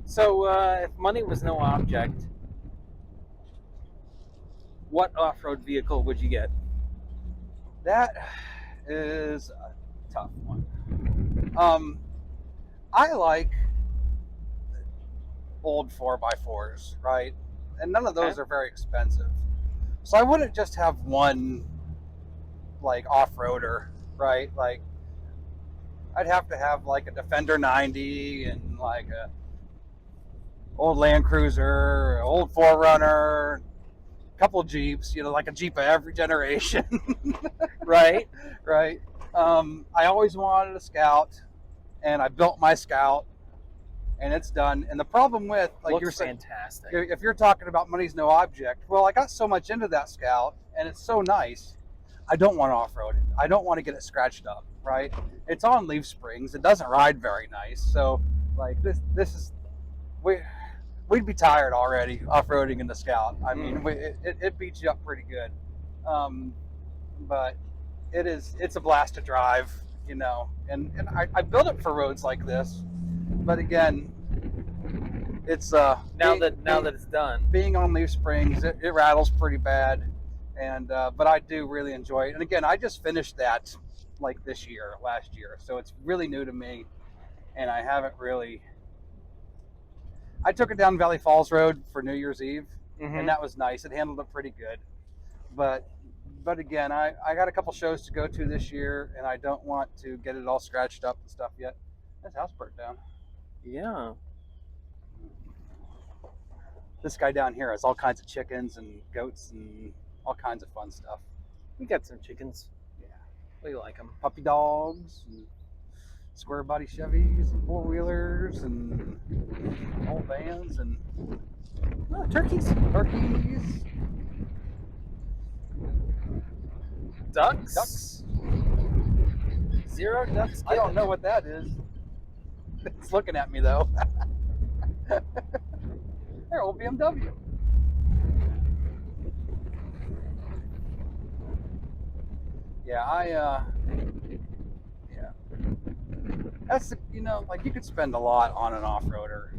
So, if money was no object, what off-road vehicle would you get? That is a tough one. I like old 4x4s, right? And none of those are very expensive. So I wouldn't just have one like off-roader, right? Like I'd have to have like a Defender 90 and like a old Land Cruiser, old 4Runner, a couple Jeeps, like a Jeep of every generation. Right. I always wanted a Scout, and I built my Scout, and it's done. And the problem with, like, looks you're saying, fantastic. If you're talking about money's no object, well, I got so much into that Scout, and it's so nice. I don't want to off-road it. I don't want to get it scratched up, right? It's on leaf springs. It doesn't ride very nice. So, like, this is we'd be tired already off-roading in the Scout. I mean, it beats you up pretty good. But it's a blast to drive, and I built it for roads like this. But again, it's now that it's done, being on leaf springs, it rattles pretty bad, and but I do really enjoy it. And again, I just finished that like last year, so it's really new to me, and I haven't really. I took it down Valley Falls Road for New Year's Eve, and that was nice. It handled it pretty good, but again, I got a couple shows to go to this year, and I don't want to get it all scratched up and stuff yet. This house burnt down. Yeah. This guy down here has all kinds of chickens and goats and all kinds of fun stuff. We got some chickens. Yeah. We like them. Puppy dogs, and square body Chevys, and four-wheelers, and old vans, and turkeys. Ducks. Zero ducks. I don't know what that is. It's looking at me though. They're old BMW. Yeah, that's like you could spend a lot on an off-roader,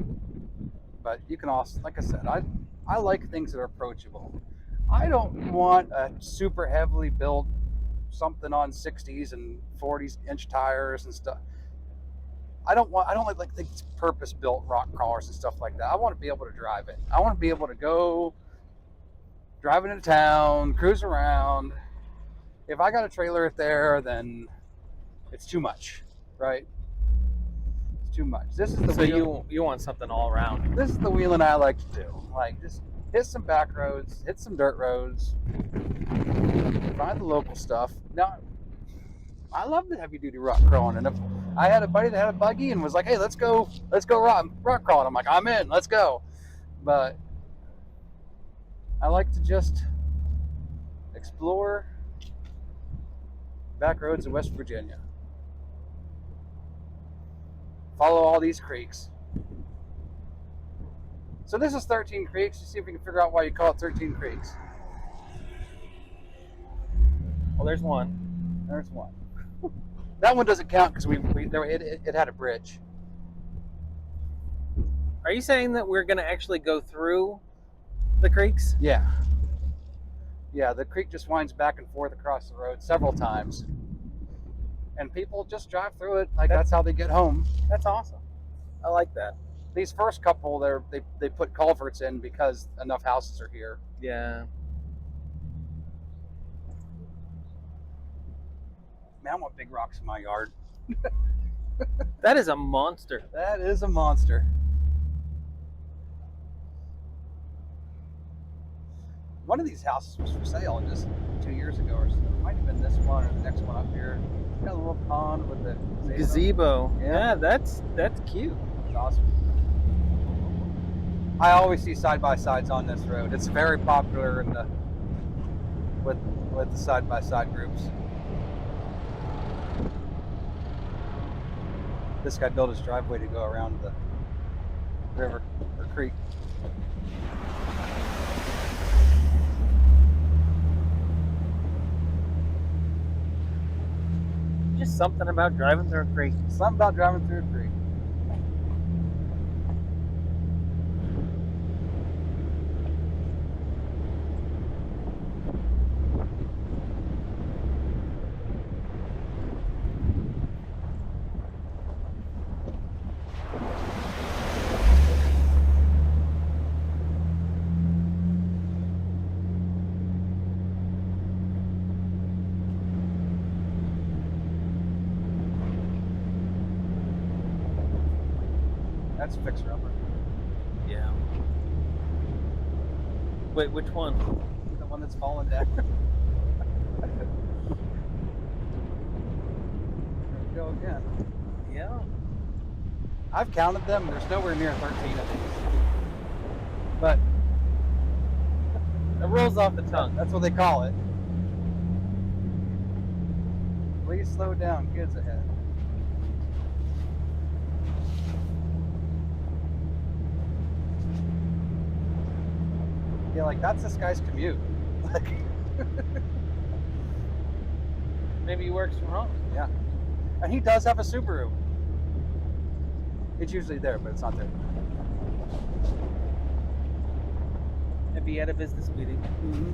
but you can also, like I said, I like things that are approachable. I don't want a super heavily built something on 60s and 40s inch tires and stuff. I don't like things purpose-built rock crawlers and stuff like that. I want to be able to drive it. I want to be able to go drive it into town, cruise around. If I got a trailer there, then it's too much, right? It's too much. This is the so you want something all around. This is the wheeling I like to do. Like, just hit some back roads, hit some dirt roads, find the local stuff. Now, I love the heavy duty rock crawling, and if I had a buddy that had a buggy and was like, "Hey, let's go rock crawling," I'm like, "I'm in, let's go." But I like to just explore back roads in West Virginia. Follow all these creeks. So this is 13 Creeks. You see if we can figure out why you call it 13 Creeks. Well, there's one. That one doesn't count because it had a bridge. Are you saying that we're going to actually go through the creeks? Yeah. Yeah, the creek just winds back and forth across the road several times. And people just drive through it. Like, that's how they get home. That's awesome. I like that. These first couple, they put culverts in because enough houses are here. Yeah. Man, I want big rocks in my yard. That is a monster. That is a monster. one of these houses was for sale just 2 years ago or so. It might have been this one or the next one up here. It's got a little pond with the gazebo. Yeah, that's cute. It's awesome. I always see side-by-sides on this road. It's very popular in the with the side-by-side groups. This guy built his driveway to go around the river or creek. Just something about driving through a creek. Something about driving through a creek. That's fixer upper. Yeah. Wait, which one? The one that's fallen down. There we go again. Yeah. I've counted them. There's nowhere near 13 of these. But it rolls off the tongue. That's what they call it. Please slow down. Kids ahead. Yeah, like that's this guy's commute. Like, maybe he works from home. Yeah, and he does have a Subaru. It's usually there, but it's not there. Maybe he had a business meeting. Mm-hmm.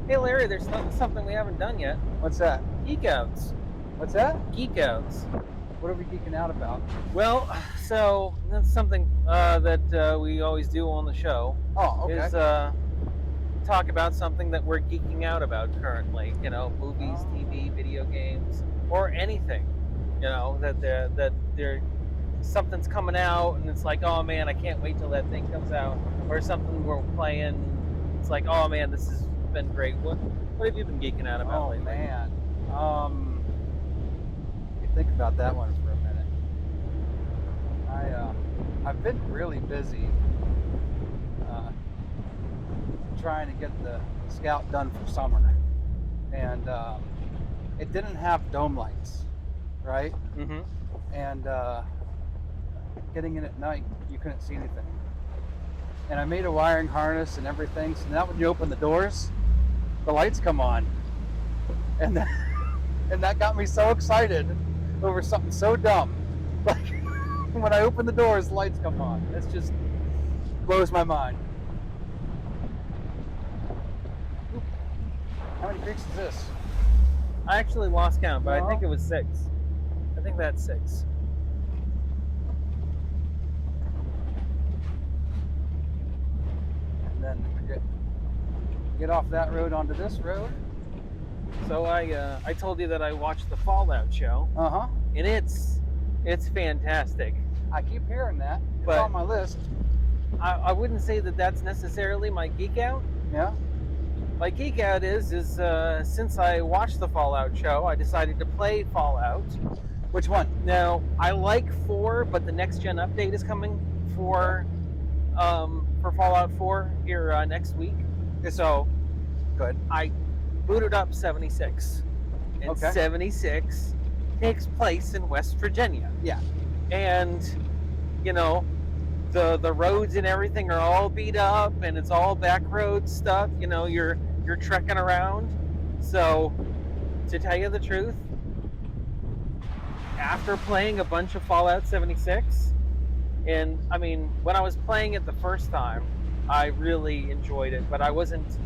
Hey Larry, there's something we haven't done yet. What's that? Geek outs. What's that? Geek outs. What are we geeking out about? Well, so that's something that we always do on the show. Oh, okay. Is talk about something that we're geeking out about currently. You know, movies, TV, video games, or anything. You know, that something's coming out and it's like, oh man, I can't wait till that thing comes out. Or something we're playing. It's like, oh man, this has been great. What have you been geeking out about lately? Oh man. You think about that one for a minute. I've been really busy trying to get the Scout done for summer, and it didn't have dome lights, right? Mm-hmm. And getting in at night, you couldn't see anything. And I made a wiring harness and everything, so now when you open the doors, the lights come on, and that got me so excited over something so dumb. Like when I open the doors, the lights come on. It just blows my mind. How many creeks is this? I actually lost count, but No. I think it was 6. I think that's 6. And then we get off that road onto this road. So I told you that I watched the Fallout show, Uh-huh. and it's fantastic. I keep hearing that. It's But- on my list. I wouldn't say that that's necessarily my geek out. Yeah. My geek out is since I watched the Fallout show, I decided to play Fallout. Which one? Now I like 4, but the next gen update is coming for Fallout 4 here next week. So Good. I booted up 76, and Okay. 76 takes place in West Virginia. Yeah. And you know, the roads and everything are all beat up, and it's all back road stuff. You know, you're trekking around. So, to tell you the truth, after playing a bunch of Fallout 76, and I mean, when I was playing it the first time, I really enjoyed it, but I wasn't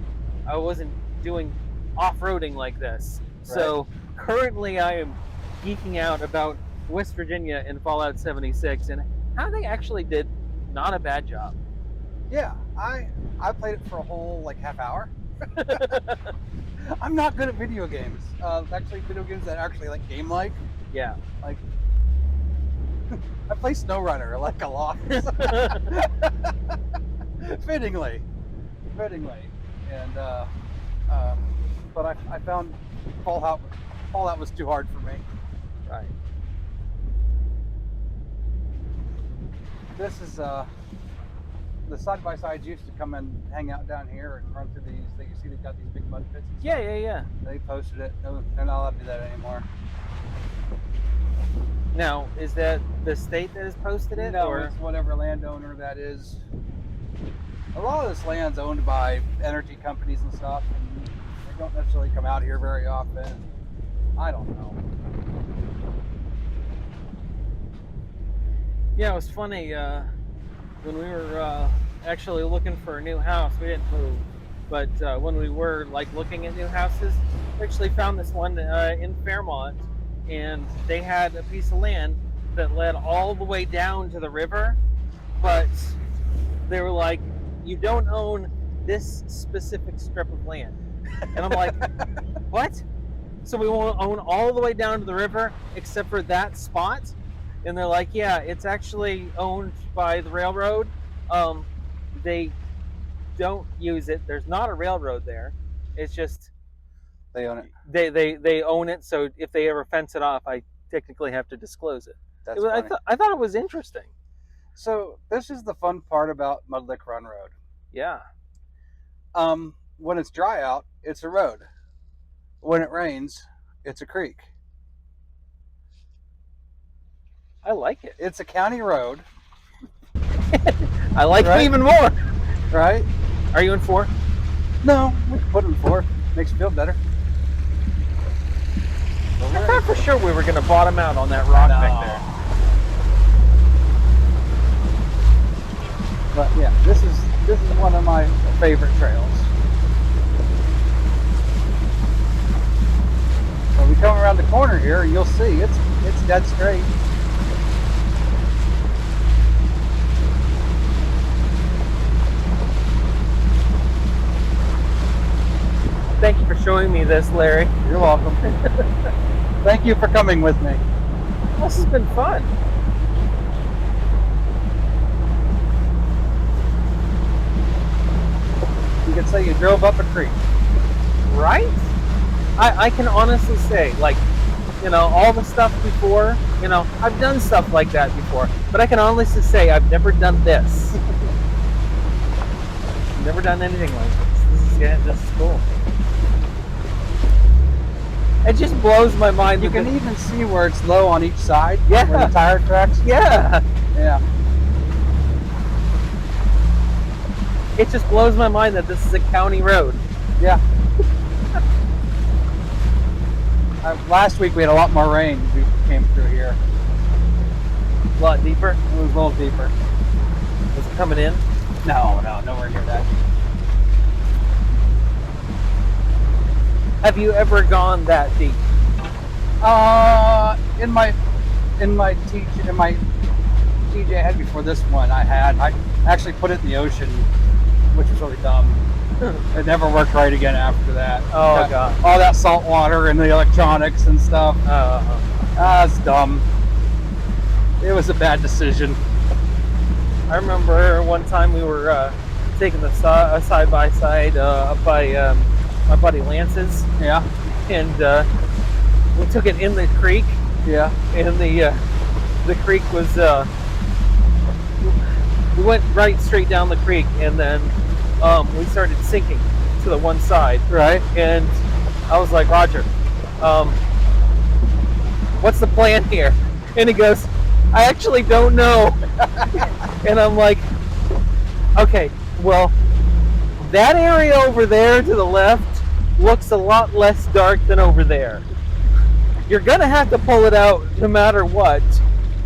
doing off-roading like this. Right. So currently I am geeking out about West Virginia in Fallout 76 and how they actually did not a bad job. Yeah. I played it for a whole like half hour. I'm not good at video games. Actually, video games that actually like game-like. Yeah. Like, I play SnowRunner like a lot. Fittingly. And but I found Fallout was too hard for me. Right. This is the side-by-sides used to come and hang out down here and run through these. You see, they've got these big mud pits. And stuff. Yeah. They posted it. No, they're not allowed to do that anymore. Now, is that the state that has posted it? No, or? it's whatever landowner that is. A lot of this land's owned by energy companies and stuff, and they don't necessarily come out here very often. I don't know. Yeah, it was funny. When we were actually looking for a new house, we didn't move, but when we were like looking at new houses, we actually found this one in Fairmont, and they had a piece of land that led all the way down to the river, but they were like, you don't own this specific strip of land. And I'm like, what? So we won't own all the way down to the river except for that spot? And they're like, yeah, it's actually owned by the railroad. They don't use it. There's not a railroad there. It's just they own it. They own it. So if they ever fence it off, I technically have to disclose it. That's funny. I thought it was interesting. So this is the fun part about Mudlick Run Road. Yeah. When it's dry out, it's a road. When it rains, it's a creek. I like it. It's a county road. I like it even more. Right? Are you in 4? No, we can put it in 4. Makes you feel better. I thought for sure we were going to bottom out on that rock back there. But yeah, this is one of my favorite trails. So we come around the corner here, and you'll see it's dead straight. Thank you for showing me this, Larry. You're welcome. Thank you for coming with me. This has been fun. You could say you drove up a creek. Right? I can honestly say, like, you know, all the stuff before, you know, I've done stuff like that before, but I can honestly say I've never done this. Never done anything like this. This is cool. It just blows my mind. You can even see where it's low on each side. Yeah. Where the tire tracks. Yeah. Yeah. It just blows my mind that this is a county road. Yeah. Last week we had a lot more rain. We came through here. A lot deeper? It was a little deeper. Was it coming in? No, nowhere near that. Have you ever gone that deep? In my TJ I had before this one, I actually put it in the ocean, which was really dumb. It never worked right again after that. Oh god! All that salt water and the electronics and stuff. That's dumb. It was a bad decision. I remember one time we were taking the side by side up by my buddy Lance's. Yeah. And we took it in the creek. Yeah. And the creek was we went right straight down the creek, and then we started sinking to the one side. Right. And I was like, Roger, what's the plan here? And he goes, I actually don't know. And I'm like, okay, well, that area over there to the left looks a lot less dark than over there. You're gonna have to pull it out no matter what.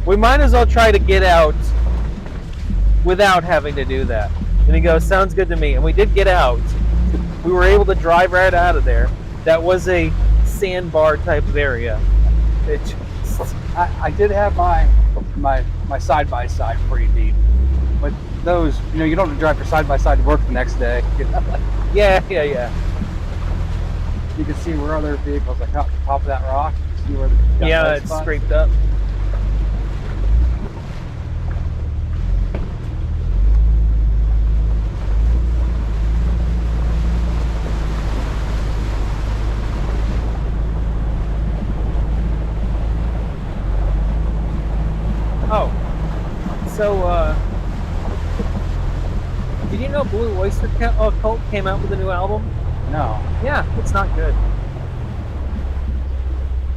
We might as well try to get out without having to do that. And he goes, sounds good to me. And we did get out. We were able to drive right out of there. That was a sandbar type of area. I did have my side by side pretty deep, but those, you know, you don't have to drive your side by side to work the next day. You know? Yeah. You can see where other vehicles, like up the top of that rock. See where the yeah, it's scraped up. Oh, so did you know Blue Oyster Cult came out with a new album? No. Yeah, it's not good.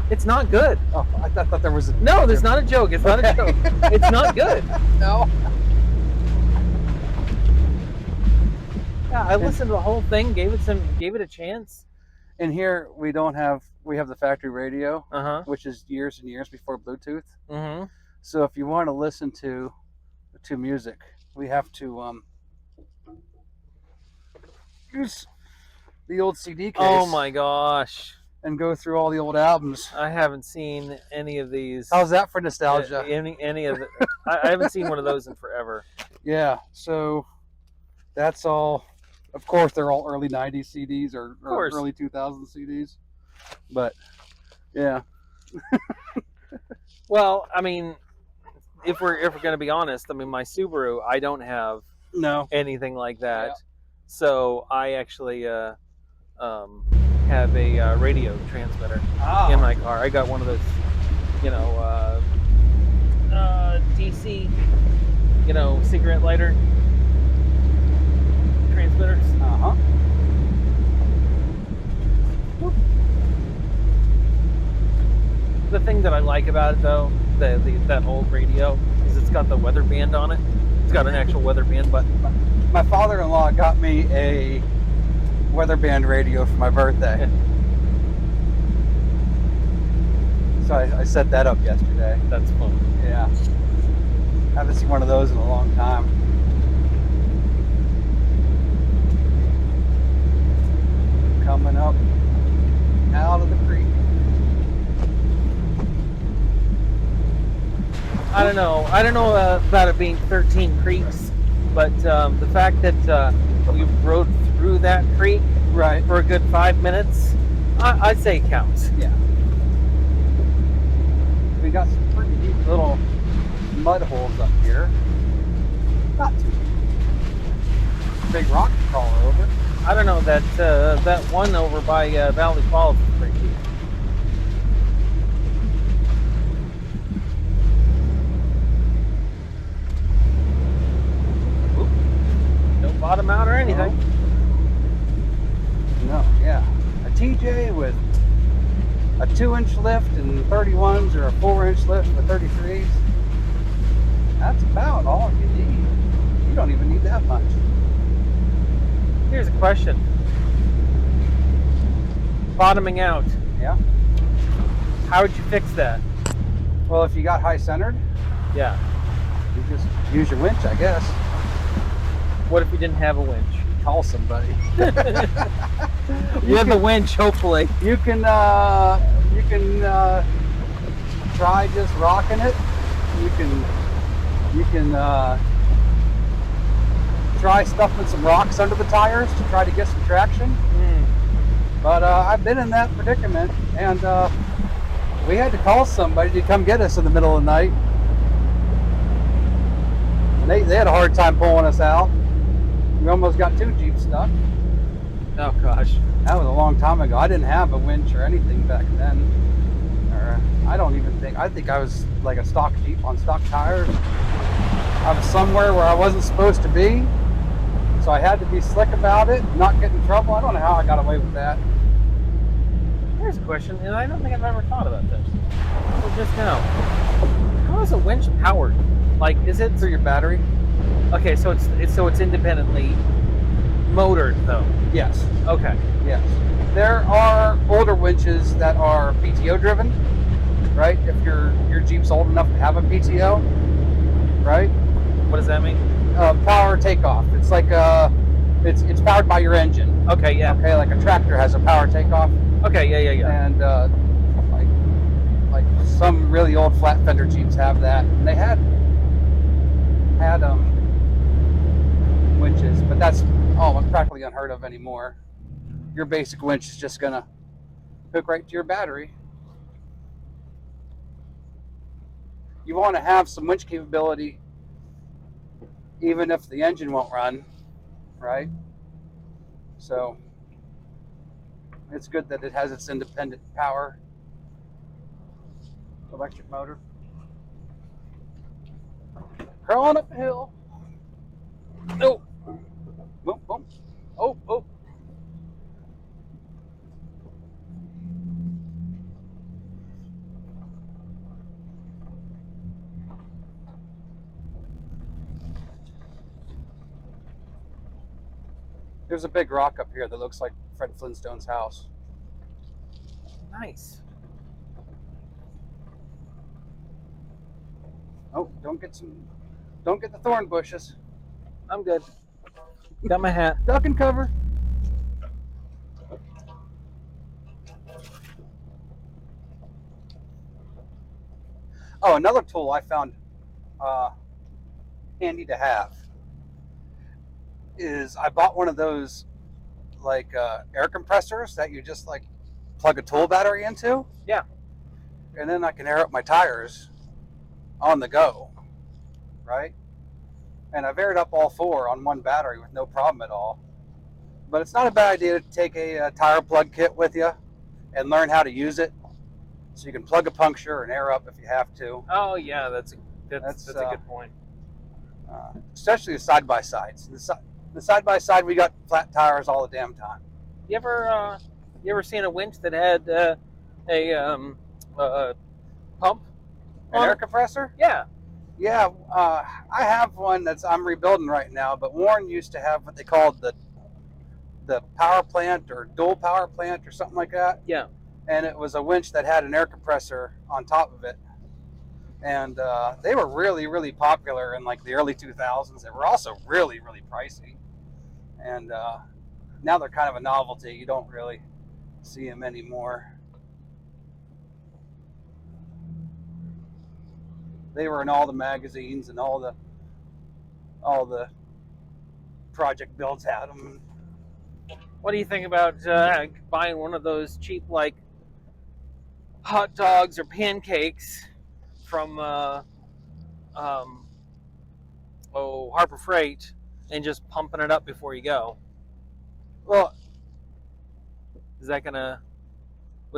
It's not good. Oh, I thought there was a... No, there's not a joke. It's not a joke. It's not good. No. Yeah, I listened to the whole thing, gave it a chance. In here, we have the factory radio, which is years and years before Bluetooth. Mm-hmm. So if you want to listen to music, we have to use the old CD case. Oh my gosh. And go through all the old albums. I haven't seen any of these. How's that for nostalgia? Any of it? I haven't seen one of those in forever. Yeah, so that's all. Of course, they're all early '90s CDs or early 2000 CDs. But yeah. Well, I mean, if we're going to be honest, I mean, my Subaru, I don't have anything like that. Yeah. So I actually have a radio transmitter in my car. I got one of those, DC, cigarette lighter transmitters. The thing that I like about it, though, that old radio, is it's got the weather band on it. It's got an actual weather band button. My father-in-law got me a weather band radio for my birthday. So I set that up yesterday. That's fun. Yeah. Haven't seen one of those in a long time. Coming up out of the creek. I don't know about it being 13 creeks, but the fact that we rode through that creek for a good 5 minutes, I'd say it counts. Yeah. We got some pretty deep little mud holes up here. Not too deep. Big rock to crawl over. I don't know, that one over by Valley Falls is pretty deep. Don't bottom out or anything. No, yeah. A TJ with a 2-inch lift and 31s or a 4-inch lift with 33s. That's about all you need. You don't even need that much. Here's a question. Bottoming out. Yeah. How would you fix that? Well, if you got high centered, yeah, you just use your winch, I guess. What if you didn't have a winch? Call somebody. You have the winch, hopefully. You can try just rocking it. You can try stuffing some rocks under the tires to try to get some traction. But I've been in that predicament, and we had to call somebody to come get us in the middle of the night. They had a hard time pulling us out. We almost got 2 Jeeps stuck. Oh gosh. That was a long time ago. I didn't have a winch or anything back then. I think I was like a stock Jeep on stock tires. I was somewhere where I wasn't supposed to be. So I had to be slick about it, not get in trouble. I don't know how I got away with that. Here's a question, and I don't think I've ever thought about this. Well, just now, how is a winch powered? Like, is it through your battery? Okay, so it's independently motored, though. Yes. Okay. Yes. There are older winches that are PTO driven, right? If your Jeep's old enough to have a PTO, right? What does that mean? Power takeoff. It's like it's powered by your engine. Okay, yeah. Okay, like a tractor has a power takeoff. Okay, yeah. And like some really old flat fender Jeeps have that. And they had winches, but that's practically unheard of anymore. Your basic winch is just gonna hook right to your battery. you want to have some winch capability, even if the engine won't run, right? So it's good that it has its independent power. Electric motor. Crawling up the hill. Oh, Boom, boom. oh. There's a big rock up here that looks like Fred Flintstone's house. Nice. Oh, don't get the thorn bushes. I'm good. Got my hat. Duck and cover. Oh, another tool I found handy to have is I bought one of those like air compressors that you just like plug a tool battery into. Yeah. And then I can air up my tires on the go, right? And I've aired up all 4 on one battery with no problem at all. But it's not a bad idea to take a tire plug kit with you and learn how to use it, so you can plug a puncture and air up if you have to. Oh yeah, that's a good point. Especially the side by sides. The side by side, we got flat tires all the damn time. You ever seen a winch that had a pump? An air compressor? Yeah. Yeah, I have one I'm rebuilding right now. But Warren used to have what they called the power plant or dual power plant or something like that. Yeah. And it was a winch that had an air compressor on top of it. And they were really, really popular in like the early 2000s. They were also really, really pricey. And now they're kind of a novelty. You don't really see them anymore. They were in all the magazines, and all the project builds had them. What do you think about buying one of those cheap like hot dogs or pancakes from Harbor Freight and just pumping it up before you go? Well, would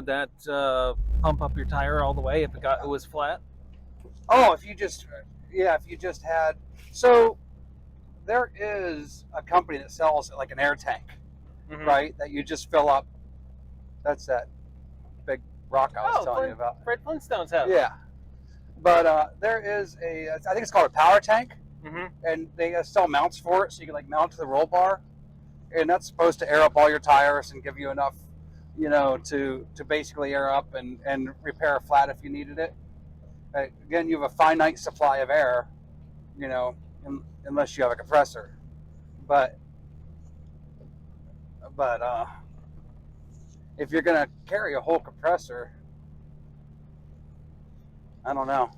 that pump up your tire all the way if it was flat? Oh, if you just had, so there is a company that sells like an air tank, right? That you just fill up. That's that big rock I was telling you about. Fred Flintstone's house. Yeah, but there is I think it's called a power tank, and they sell mounts for it, so you can like mount to the roll bar, and that's supposed to air up all your tires and give you enough, to basically air up and repair a flat if you needed it. Again, you have a finite supply of air, unless you have a compressor. But if you're going to carry a whole compressor, I don't know.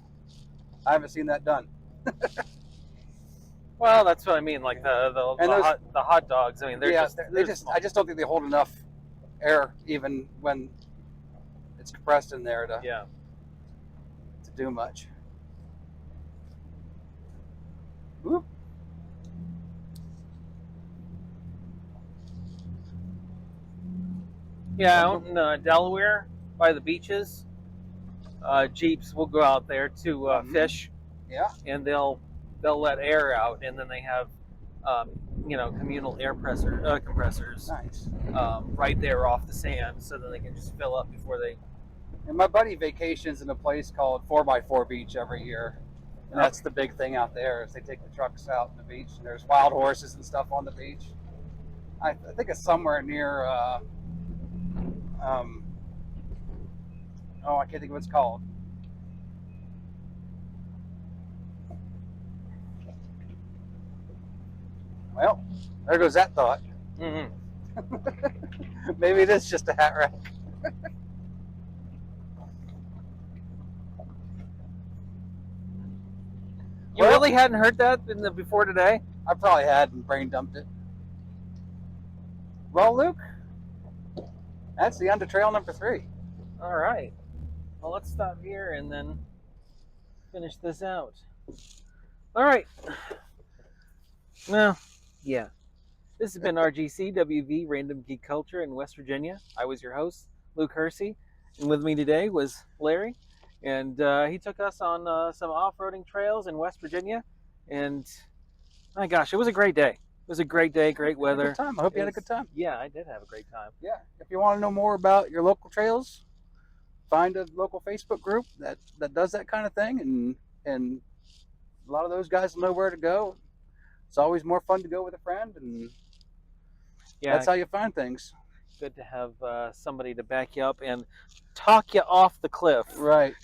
I haven't seen that done. Well, that's what I mean. Like the hot dogs. I mean, they're just I just don't think they hold enough air, even when it's compressed in there to do much. Whoop. Yeah, out in Delaware by the beaches, Jeeps will go out there to fish. Yeah. And they'll let air out, and then they have communal air compressors. Nice. Right there off the sand, so that they can just fill up before they. And my buddy vacations in a place called 4x4 Beach every year. And that's the big thing out there, is they take the trucks out on the beach, and there's wild horses and stuff on the beach. I think it's somewhere near, I can't think of what it's called. Well, there goes that thought. Maybe it is just a hat rack. You really hadn't heard that before today? I probably had and brain dumped it. Well, Luke, that's the end of trail number 3. All right. Well, let's stop here and then finish this out. All right. Well, yeah. This has been RGCWV, Random Geek Culture in West Virginia. I was your host, Luke Hersey, and with me today was Larry, and he took us on some off-roading trails in West Virginia, and my gosh, it was a great day. It was a great day, great weather. Good time. I hope you had a good time. Yeah, I did have a great time. Yeah. If you want to know more about your local trails, find a local Facebook group that does that kind of thing, and a lot of those guys will know where to go. It's always more fun to go with a friend, and that's how you find things. Good to have somebody to back you up and talk you off the cliff. Right.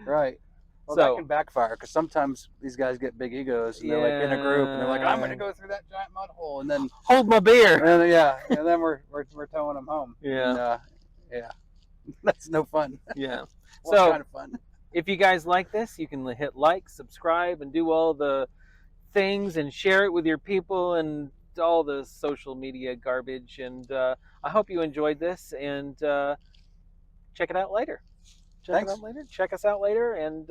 Right. Well, that can backfire because sometimes these guys get big egos and they're like in a group and they're like, "I'm going to go through that giant mud hole," and then hold my beer. And then we're towing them home. Yeah. And, that's no fun. Yeah. Well, so kind of fun. If you guys like this, you can hit like, subscribe, and do all the things and share it with your people and all the social media garbage. And I hope you enjoyed this, and check it out later. Check us out later, and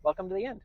welcome to the end.